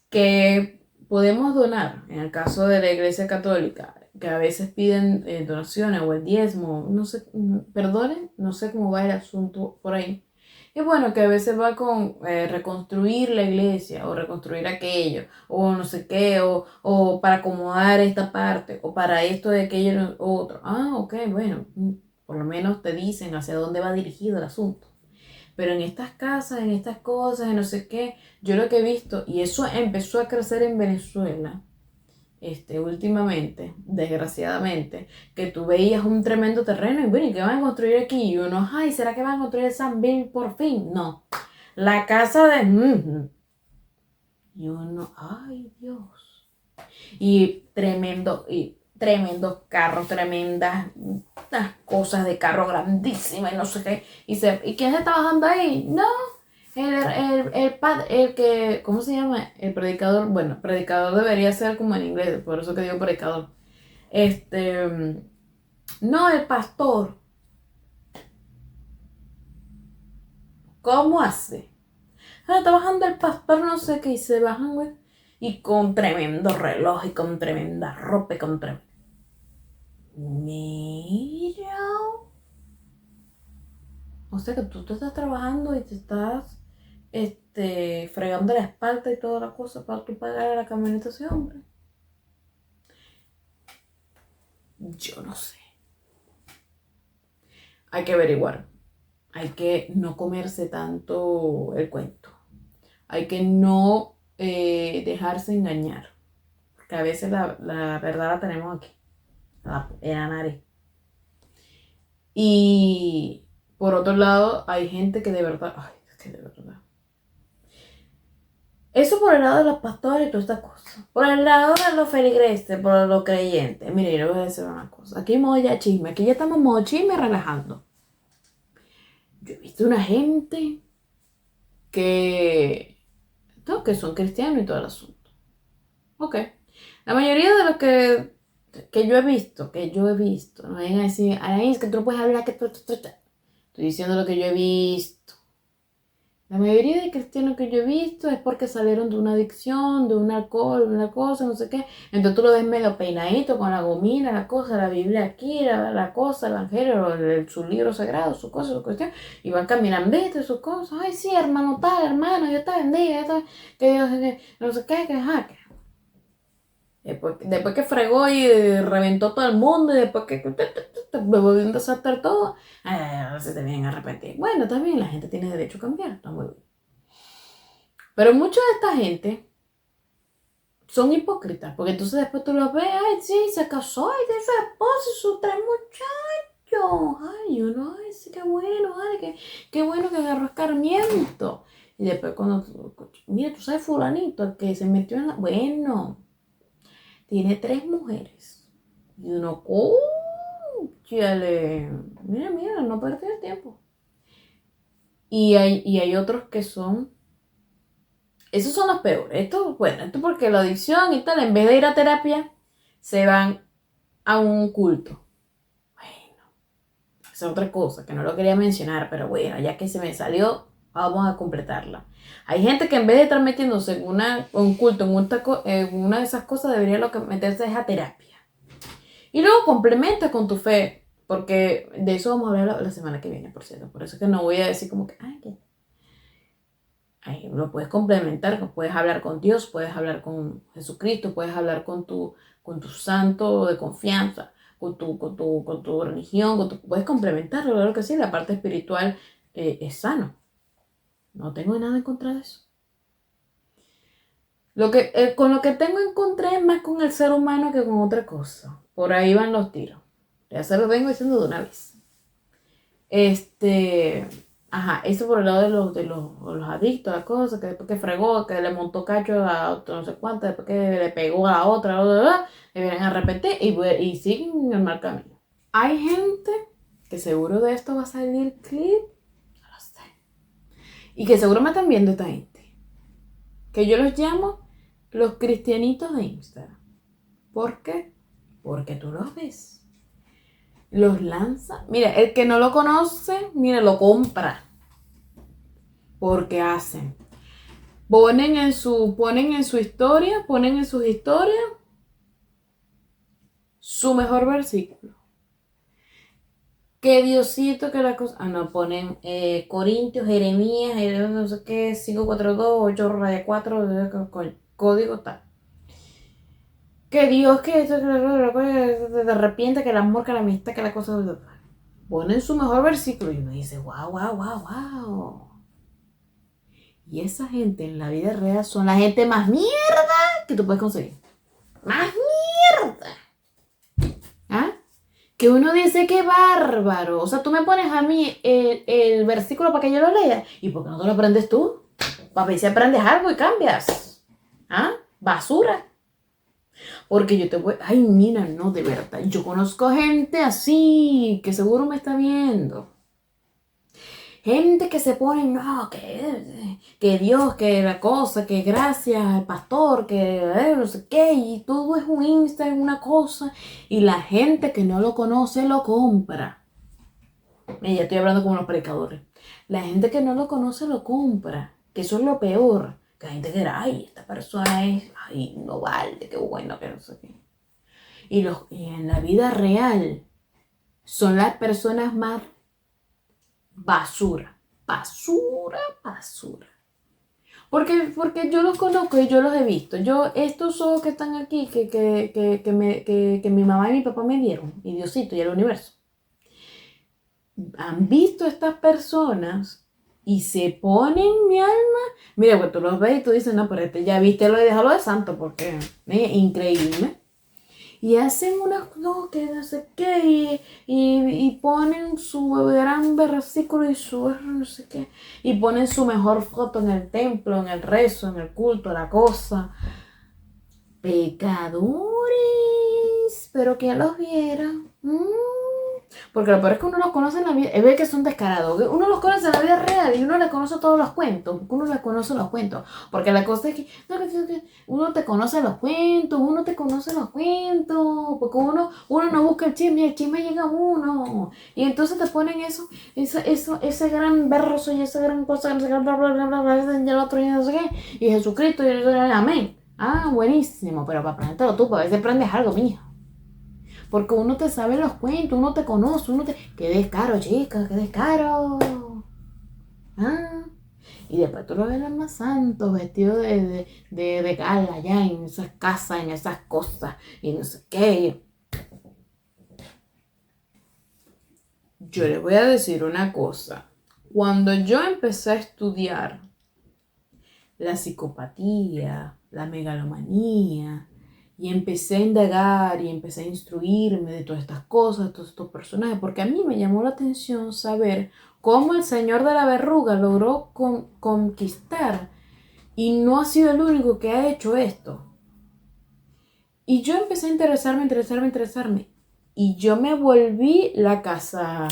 Que podemos donar, en el caso de la Iglesia Católica, que a veces piden donaciones o el diezmo, no sé, perdonen, no sé cómo va el asunto por ahí. Y bueno, que a veces va con reconstruir la iglesia o reconstruir aquello, o no sé qué, o para acomodar esta parte, o para esto de aquello, otro. Ah, ok, bueno, por lo menos te dicen hacia dónde va dirigido el asunto. Pero en estas casas, en estas cosas, en no sé qué, yo lo que he visto, y eso empezó a crecer en Venezuela, últimamente, desgraciadamente, que tú veías un tremendo terreno y bueno, ¿y qué van a construir aquí? Y uno, ay, ¿será que van a construir el San Bill por fin? No. La casa de... Y uno, ay, Dios. Y tremendos carros, tremendas cosas de carro grandísimas y no sé qué. ¿Y quién está trabajando ahí? No, el que, ¿cómo se llama? El predicador, bueno, predicador debería ser como en inglés, por eso que digo predicador. No, el pastor. ¿Cómo hace? Ah, está bajando el pastor, no sé qué, y se bajan, güey. Y con tremendo reloj, y con tremenda ropa, y con tremendo. Mira. O sea que tú te estás trabajando y te estás fregando la espalda y toda la cosa para tú pagar a la camioneta a ese hombre. Yo no sé. Hay que averiguar. Hay que no comerse tanto el cuento. Hay que no dejarse engañar. Porque a veces la verdad la tenemos aquí, en la nariz. Y por otro lado, hay gente que de verdad, ay, es que de verdad. Eso por el lado de los pastores y todas estas cosas. Por el lado de los feligreses, por los creyentes. Mire, yo les voy a decir una cosa. Aquí modo ya chisme. Aquí ya estamos modo chisme relajando. Yo he visto una gente que, no, que son cristianos y todo el asunto. Ok. La mayoría de los que yo he visto, no vayan a decir, ay, es que tú no puedes hablar, que estoy diciendo lo que yo he visto. La mayoría de cristianos que yo he visto es porque salieron de una adicción, de un alcohol, de una cosa, no sé qué. Entonces tú lo ves medio peinadito con la gomina, la cosa, la Biblia aquí, la cosa, el evangelio, su libro sagrado, su cosa, su cuestión. Y van caminando, viste, sus cosas. Ay, sí, hermano tal, hermano, Dios te bendiga, que Dios, no sé qué, que ajá. Después que fregó y reventó todo el mundo y después que volvió a desastre todo, se te vienen a arrepentir. Bueno, también la gente tiene derecho a cambiar, está muy bien. Pero mucha de esta gente son hipócritas, porque entonces después tú los ves, ay, sí, se casó y tiene su esposo y sus 3 muchachos. Ay, uno, ay, sí, qué bueno, ay, qué bueno que agarró escarmiento. Y después cuando, mira, tú sabes fulanito, el que se metió en la... Bueno, tiene 3 mujeres. Y uno, cónchale, mira, no perdí el tiempo. Y hay otros que son, esos son los peores. Esto porque la adicción y tal, en vez de ir a terapia, se van a un culto. Bueno, esa es otra cosa que no lo quería mencionar, pero bueno, ya que se me salió, vamos a completarla. Hay gente que en vez de estar metiéndose en un culto, en una de esas cosas, debería lo que meterse es a terapia. Y luego complementa con tu fe, porque de eso vamos a hablar la semana que viene, por cierto. Por eso es que no voy a decir como que, lo puedes complementar, puedes hablar con Dios, puedes hablar con Jesucristo, puedes hablar con tu santo de confianza, con tu religión, puedes complementarlo, claro que sí, la parte espiritual es sano. No tengo nada en contra de eso. Con lo que tengo en contra es más con el ser humano que con otra cosa. Por ahí van los tiros. Ya se los vengo diciendo de una vez. Eso por el lado de los adictos, las cosas, que después que fregó, que le montó cacho a otro no sé cuánto, después que le pegó a otra, le vienen a repetir y siguen el mal camino. Hay gente que seguro de esto va a salir clip, no lo sé. Y que seguro me están viendo esta gente. Que yo los llamo los cristianitos de Instagram. ¿Por qué? Porque tú los ves. Los lanza. Mira, el que no lo conoce, mira, lo compra. Porque hacen. Ponen en sus historias su mejor versículo. Que Diosito, que la cosa. No, ponen Corintios, Jeremías, no sé qué, 542, 8 código tal. Que Dios, que esto, que te arrepiente, que el amor, que la amistad, que la cosa. Ponen su mejor versículo y uno dice, wow, wow, wow, wow. Y esa gente en la vida real son la gente más mierda que tú puedes conseguir. Más mierda. ¿Ah? Que uno dice, qué bárbaro. O sea, tú me pones a mí el versículo para que yo lo lea. ¿Y por qué no te lo aprendes tú? Para ver si aprendes algo y cambias. ¿Ah? Basura. Porque yo te voy... Ay, mira, no, de verdad. Yo conozco gente así que seguro me está viendo. Gente que se pone, no, que Dios, que la cosa, que gracias al pastor, que no sé qué, y todo es un Instagram, una cosa, y la gente que no lo conoce lo compra. Y ya estoy hablando como los predicadores. La gente que no lo conoce lo compra, que eso es lo peor. Que la gente dirá, ay, esta persona es, ay, no vale, qué bueno, que no sé qué. y en la vida real son las personas más basura. Basura, basura. Porque yo los conozco y yo los he visto. Estos ojos que están aquí, que mi mamá y mi papá me dieron, y Diosito y el universo, han visto a estas personas y se ponen mi alma. Mira, pues tú los ves y tú dices, no, pero ya viste lo de dejarlo de santo, porque es increíble. Y hacen unas cosas que no sé qué, y ponen su gran versículo y su no sé qué, y ponen su mejor foto en el templo, en el rezo, en el culto, la cosa. Pecadores, pero que los vieran. Porque lo peor es que uno los conoce en la vida, es ver que son descarados, que uno los conoce en la vida real y uno les conoce todos los cuentos, uno les conoce los cuentos, porque la cosa es que uno te conoce los cuentos, porque uno no busca el chisme llega a uno, y entonces te ponen ese gran verso y esa gran cosa, ese gran bla bla bla bla bla, y el otro y no sé qué, y Jesucristo, y amén. Ah, buenísimo, pero para aprendértelo tú, para ver si aprendes algo, mija. Porque uno te sabe los cuentos, uno te conoce, ¡Qué descaro, chica! ¡Qué descaro! ¿Ah? Y después tú lo ves los más santos, vestidos de gala, ya en esas casas, en esas cosas, y no sé qué. Yo les voy a decir una cosa. Cuando yo empecé a estudiar la psicopatía, la megalomanía, y empecé a indagar y empecé a instruirme de todas estas cosas, de todos estos personajes, porque a mí me llamó la atención saber cómo el señor de la verruga logró conquistar y no ha sido el único que ha hecho esto. Y yo empecé a interesarme. Y yo me volví la casa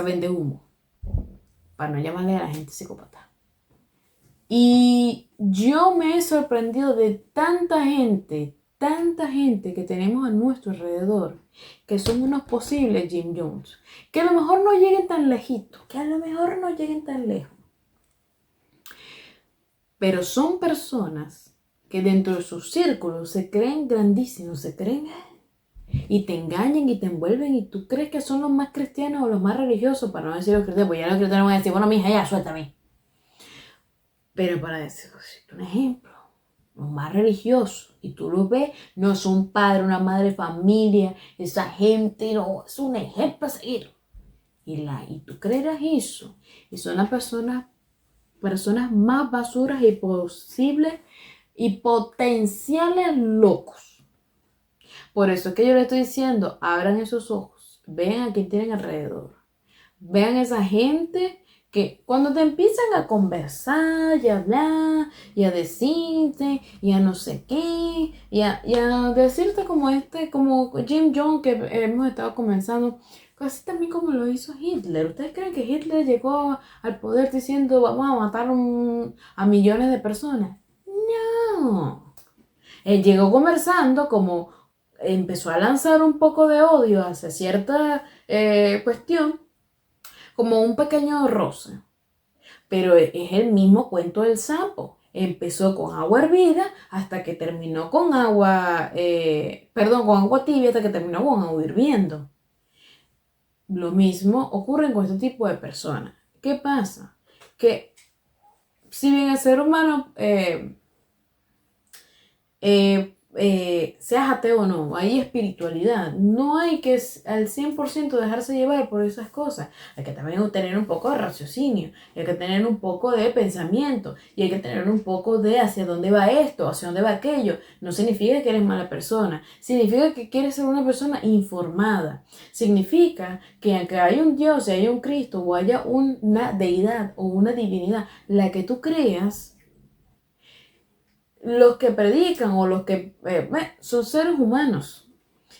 vende humo, para no llamarle a la gente psicópata. Y yo me he sorprendido de tanta gente que tenemos a nuestro alrededor, que son unos posibles Jim Jones, que a lo mejor no lleguen tan lejitos, pero son personas que dentro de sus círculos se creen grandísimos, y te engañan y te envuelven y tú crees que son los más cristianos o los más religiosos, para no decir los cristianos, pues ya los cristianos van a decir, bueno, mija, ya, suéltame. Pero para decirte un ejemplo, los más religiosos, y tú los ves, no es un padre, una madre de familia, esa gente no, es un ejemplo a seguir. Y tú creerás eso, y son las personas más basuras y posibles y potenciales locos. Por eso es que yo le estoy diciendo, abran esos ojos, vean a quién tienen alrededor, vean esa gente que cuando te empiezan a conversar y a hablar y a decirte y a no sé qué y a decirte como Jim Jones que hemos estado comenzando, casi también como lo hizo Hitler. ¿Ustedes creen que Hitler llegó al poder diciendo vamos a matar a millones de personas? No. Él llegó conversando como empezó a lanzar un poco de odio hacia cierta cuestión, como un pequeño roce. Pero es el mismo cuento del sapo. Empezó con agua hervida hasta que terminó con agua tibia hasta que terminó con agua hirviendo. Lo mismo ocurre con este tipo de personas. ¿Qué pasa? Que si bien el ser humano seas ateo o no, hay espiritualidad, no hay que al 100% dejarse llevar por esas cosas, hay que también tener un poco de raciocinio, hay que tener un poco de pensamiento y hay que tener un poco de hacia dónde va esto, hacia dónde va aquello. No significa que eres mala persona, significa que quieres ser una persona informada, significa que aunque haya un Dios, haya un Cristo o haya una deidad o una divinidad, la que tú creas, los que predican o los que son seres humanos.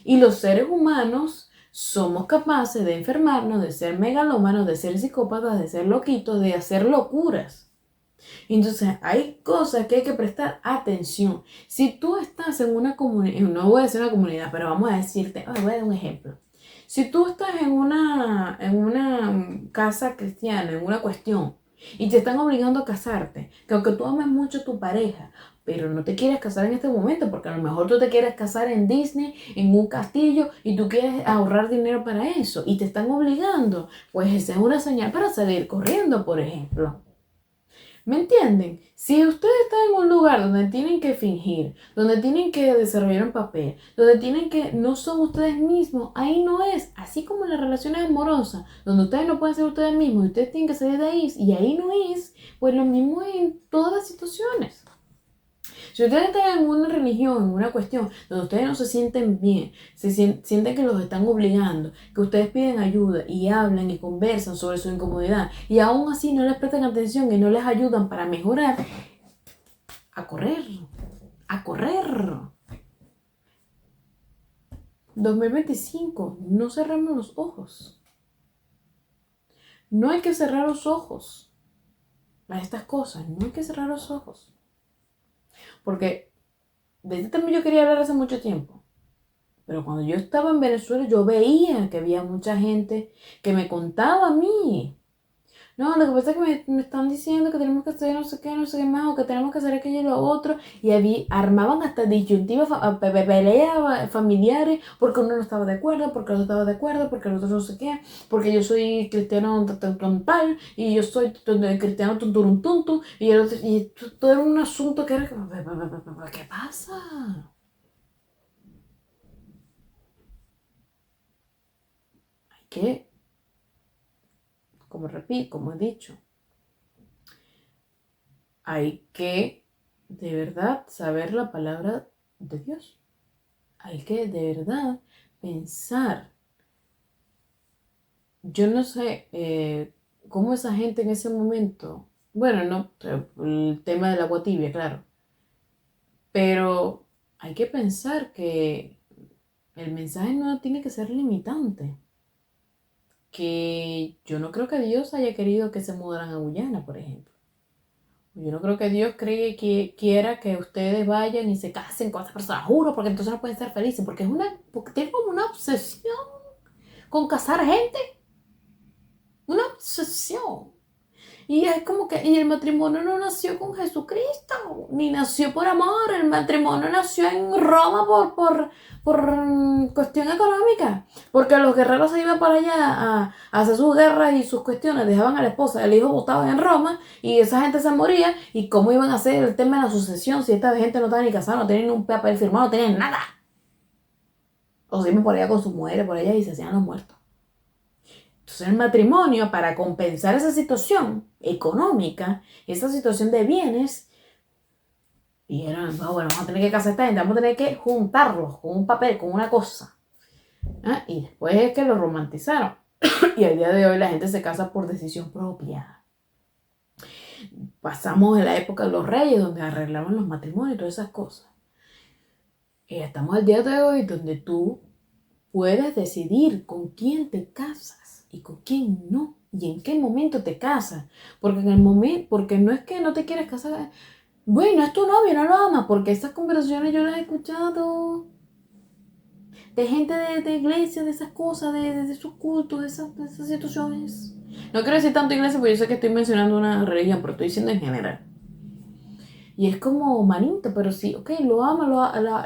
Y los seres humanos somos capaces de enfermarnos, de ser megalómanos, de ser psicópatas, de ser loquitos, de hacer locuras. Entonces hay cosas que hay que prestar atención. Si tú estás en una comunidad, no voy a decir una comunidad, pero vamos a decirte, voy a dar un ejemplo. Si tú estás en una casa cristiana, en una cuestión, y te están obligando a casarte, que aunque tú ames mucho a tu pareja, pero no te quieres casar en este momento, porque a lo mejor tú te quieres casar en Disney, en un castillo, y tú quieres ahorrar dinero para eso, y te están obligando, pues esa es una señal para salir corriendo, por ejemplo. ¿Me entienden? Si ustedes están en un lugar donde tienen que fingir, donde tienen que desarrollar un papel, donde tienen que no son ustedes mismos, ahí no es. Así como en las relaciones amorosas, donde ustedes no pueden ser ustedes mismos y ustedes tienen que salir de ahí y ahí no es, pues lo mismo en todas las situaciones. Si ustedes están en una religión, en una cuestión donde ustedes no se sienten bien, sienten que los están obligando, que ustedes piden ayuda y hablan y conversan sobre su incomodidad y aún así no les prestan atención y no les ayudan para mejorar, a correr, a correr. 2025, no cerremos los ojos. No hay que cerrar los ojos a estas cosas, no hay que cerrar los ojos. Porque de este tema yo quería hablar hace mucho tiempo. Pero cuando yo estaba en Venezuela, yo veía que había mucha gente que me contaba a mí. No, lo que pasa es que me están diciendo que tenemos que hacer no sé qué más, o que tenemos que hacer aquello y lo otro. Y armaban hasta disyuntivas, peleas familiares, porque uno no estaba de acuerdo, porque el otro estaba de acuerdo, porque el otro no sé qué, porque yo soy cristiano tal, y yo soy cristiano tunturuntuntu, y todo era un asunto que era, ¿qué pasa? Hay que, como he dicho, hay que de verdad saber la palabra de Dios. Hay que de verdad pensar. Yo no sé cómo esa gente en ese momento, bueno, no, el tema del agua tibia, claro, pero hay que pensar que el mensaje no tiene que ser limitante. Que yo no creo que Dios haya querido que se mudaran a Guyana, por ejemplo. Yo no creo que Dios quiera que ustedes vayan y se casen con esa persona, juro, porque entonces no pueden ser felices, porque tiene como una obsesión con casar gente, una obsesión. Y es como que, y el matrimonio no nació con Jesucristo, ni nació por amor, el matrimonio nació en Roma por cuestión económica, porque los guerreros se iban para allá a hacer sus guerras y sus cuestiones, dejaban a la esposa, el hijo botaban en Roma, y esa gente se moría, y cómo iban a hacer el tema de la sucesión si esta gente no estaba ni casada, no tenían un papel firmado, no tenían nada. O se iban por allá con sus mujeres por allá y se hacían los muertos. Entonces el matrimonio, para compensar esa situación económica, esa situación de bienes, dijeron, no, bueno, vamos a tener que casar a esta gente, vamos a tener que juntarlos con un papel, con una cosa. ¿Ah? Y después es que lo romantizaron. Y al día de hoy la gente se casa por decisión propia. Pasamos de la época de los reyes, donde arreglaban los matrimonios y todas esas cosas. Y estamos al día de hoy donde tú puedes decidir con quién te casas y con quién no, y en qué momento te casas. Porque en el momento, porque no es que no te quieres casar, bueno, es tu novio, no lo amas, porque esas conversaciones yo las he escuchado de gente de iglesia, de esas cosas, de sus cultos, de esas situaciones. No quiero decir tanto iglesia porque yo sé que estoy mencionando una religión, pero estoy diciendo en general. Y es como manito, pero sí, ok, lo ama,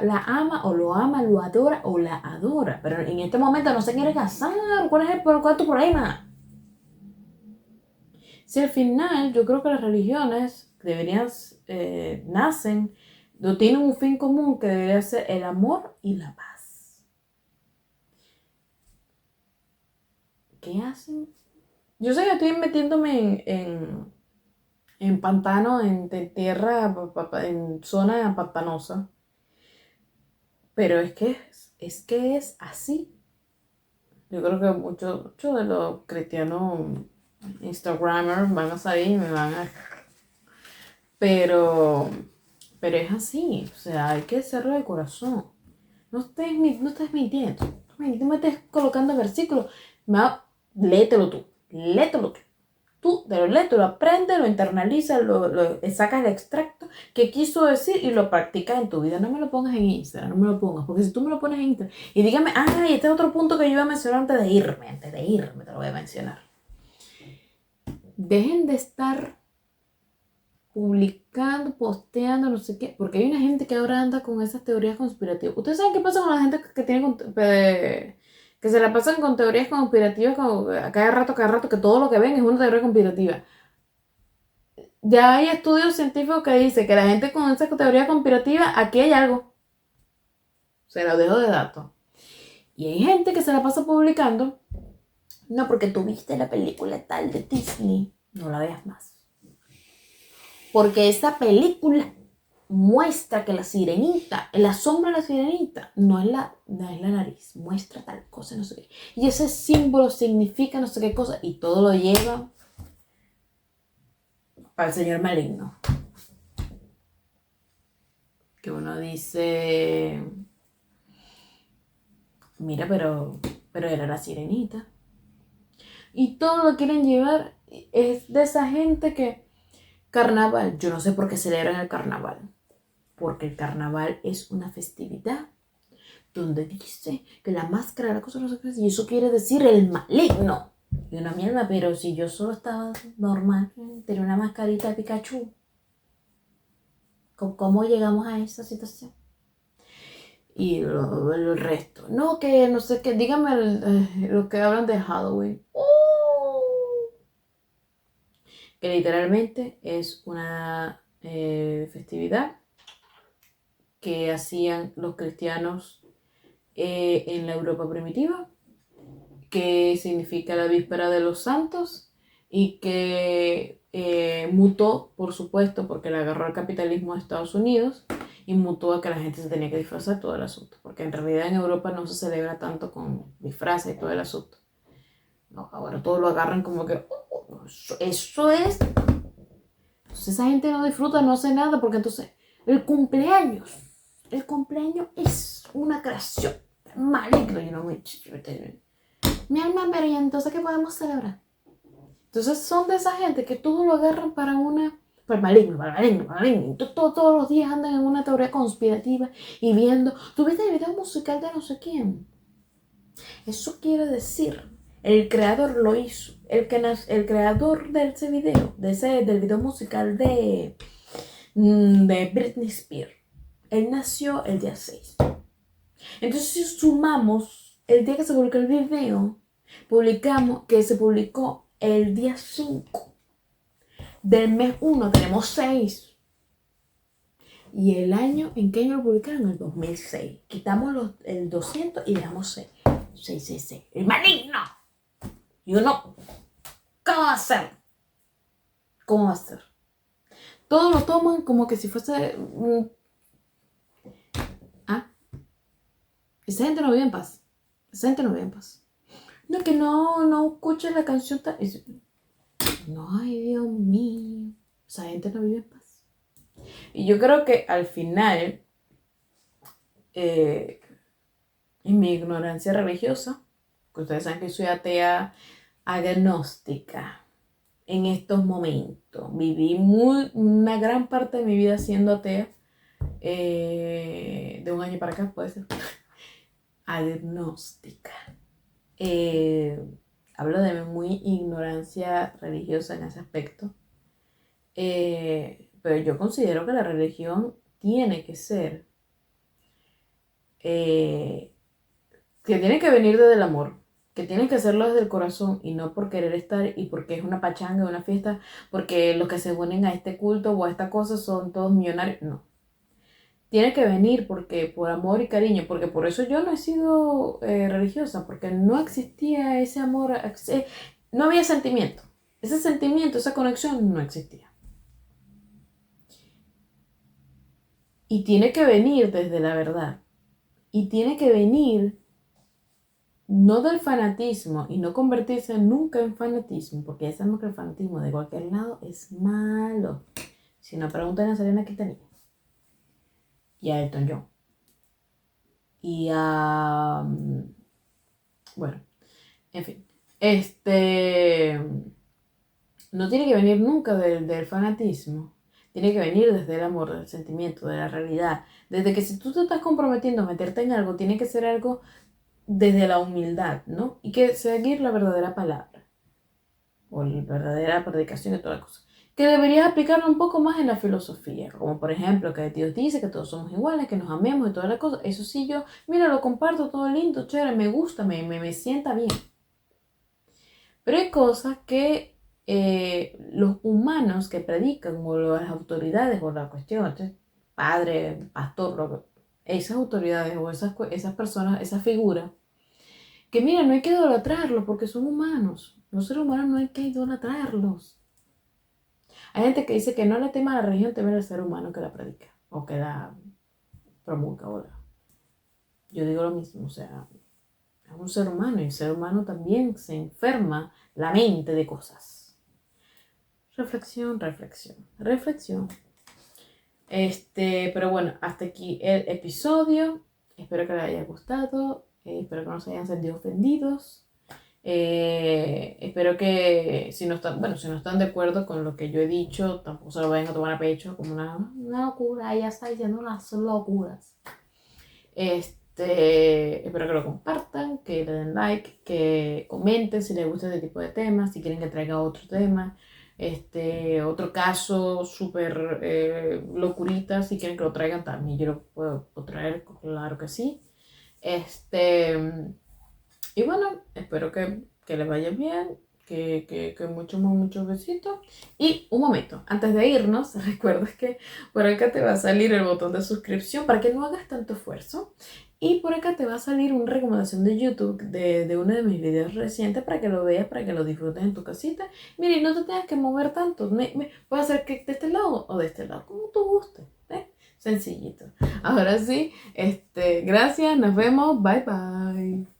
la ama, o lo ama, lo adora, o la adora. Pero en este momento no se quiere casar. ¿Cuál es tu problema? Si al final yo creo que las religiones nacen, no tienen un fin común que debería ser el amor y la paz. ¿Qué hacen? Yo sé que estoy metiéndome en pantano, en tierra, en zona pantanosa. Pero es así. Yo creo que muchos de los cristianos Instagramers van a salir y me van a... Pero es así. O sea, hay que hacerlo de corazón. No estés mintiendo. Tú me estés colocando versículos. Léetelo tú. Léetelo tú. Tú te lo lees, te lo aprendes, lo internalizas, lo sacas el extracto que quiso decir y lo practicas en tu vida. No me lo pongas en Instagram, no me lo pongas, porque si tú me lo pones en Instagram y dígame, y este es otro punto que yo iba a mencionar antes de irme, te lo voy a mencionar. Dejen de estar publicando, posteando, no sé qué, porque hay una gente que ahora anda con esas teorías conspirativas. ¿Ustedes saben qué pasa con la gente que tiene que se la pasan con teorías conspirativas como a cada rato, que todo lo que ven es una teoría conspirativa? Ya hay estudios científicos que dicen que la gente con esa teoría conspirativa, aquí hay algo. Se lo dejo de dato. Y hay gente que se la pasa publicando. No, porque tú viste la película tal de Disney. No la veas más. Porque esa película muestra que la sirenita, la sombra de la sirenita, no es la nariz, muestra tal cosa, no sé qué. Y ese símbolo significa no sé qué cosa, y todo lo lleva para el señor maligno. Que uno dice, mira, pero era la sirenita. Y todo lo quieren llevar, es de esa gente que, carnaval, yo no sé por qué celebran el carnaval. Porque el carnaval es una festividad donde dice que la máscara, la cosa no sé qué, y eso quiere decir el maligno. Y una mierda, pero si yo solo estaba normal, tenía una mascarita de Pikachu, ¿cómo llegamos a esa situación? Y el resto, no, que no sé qué, díganme los que hablan de Halloween. Que literalmente es una festividad que hacían los cristianos en la Europa primitiva, que significa la víspera de los santos y que mutó, por supuesto, porque le agarró el capitalismo a Estados Unidos y mutó a que la gente se tenía que disfrazar todo el asunto, porque en realidad en Europa no se celebra tanto con disfraces y todo el asunto. No, ahora todos lo agarran como que eso es. Entonces esa gente no disfruta, no hace nada, porque entonces el cumpleaños es una creación maligna. Y no mi alma, pero ¿y entonces qué podemos celebrar? Entonces son de esa gente que todo lo agarran para el maligno, para el maligno. Todos los días andan en una teoría conspirativa y viendo, ¿tuviste el video musical de no sé quién? Eso quiere decir, el creador lo hizo. El creador de ese video, del video musical de Britney Spears, él nació el día 6. Entonces, si sumamos el día que se publicó el video, publicamos que se publicó el día 5 del mes 1, tenemos 6. Y el año, ¿en qué año lo publicaron? El 2006. Quitamos el 200 y dejamos 6. 6. ¡El maligno! Y uno, ¿cómo va a ser? ¿Cómo va a ser? Todos lo toman como que si fuese... Esa gente no vive en paz. Esa gente no vive en paz. No, que no escucha la canción tan... No, ay, Dios mío. Esa gente no vive en paz. Y yo creo que al final, en mi ignorancia religiosa, que ustedes saben que soy atea agnóstica en estos momentos. Viví una gran parte de mi vida siendo atea. De un año para acá, puede ser. Agnóstica. Hablo de muy ignorancia religiosa en ese aspecto. Pero yo considero que la religión tiene que ser, que tiene que venir desde el amor, que tiene que hacerlo desde el corazón y no por querer estar y porque es una pachanga, una fiesta, porque los que se unen a este culto o a esta cosa son todos millonarios. No. Tiene que venir porque por amor y cariño, porque por eso yo no he sido religiosa, porque no existía ese amor, no había sentimiento. Ese sentimiento, esa conexión no existía. Y tiene que venir desde la verdad. Y tiene que venir no del fanatismo y no convertirse nunca en fanatismo, porque ya sabemos que el fanatismo de cualquier lado es malo. Si no, preguntan a Selena Quintanilla y a Elton John y a... bueno, en fin. No tiene que venir nunca del fanatismo. Tiene que venir desde el amor, del sentimiento, de la realidad. Desde que si tú te estás comprometiendo a meterte en algo, tiene que ser algo desde la humildad, ¿no? Y que seguir la verdadera palabra. O la verdadera predicación y toda la cosa. que deberías aplicarlo un poco más en la filosofía, como por ejemplo que Dios dice que todos somos iguales, que nos amemos y todas las cosas. Eso sí, yo, mira, lo comparto todo lindo, chévere, me gusta, me sienta bien. Pero hay cosas que los humanos que predican, o las autoridades, o la cuestión, padre, pastor, esas autoridades o esas personas, esas figuras, que mira, no hay que idolatrarlos porque son humanos. Los seres humanos no hay que idolatrarlos. Hay gente que dice que no le tema a la religión, teme al ser humano que la predica o que la promulga ahora. Yo digo lo mismo, o sea, es un ser humano y el ser humano también se enferma la mente de cosas. Reflexión, reflexión, reflexión. Pero bueno, hasta aquí el episodio. Espero que les haya gustado. Espero que no se hayan sentido ofendidos. Espero que si no están de acuerdo con lo que yo he dicho, tampoco se lo vayan a tomar a pecho como una locura. Ella está diciendo unas locuras. Espero que lo compartan, que le den like, que comenten si les gusta este tipo de temas, si quieren que traiga otro tema, otro caso súper locurita, si quieren que lo traigan también, yo lo puedo traer, claro que sí. Y bueno, espero que les vaya bien, que muchos besitos. Y un momento, antes de irnos, recuerda que por acá te va a salir el botón de suscripción para que no hagas tanto esfuerzo. Y por acá te va a salir una recomendación de YouTube de uno de mis videos recientes para que lo veas, para que lo disfrutes en tu casita. Mira, y no te tengas que mover tanto. Puede ser que de este lado o de este lado, como tú guste. Sencillito. Ahora sí, gracias, nos vemos, bye bye.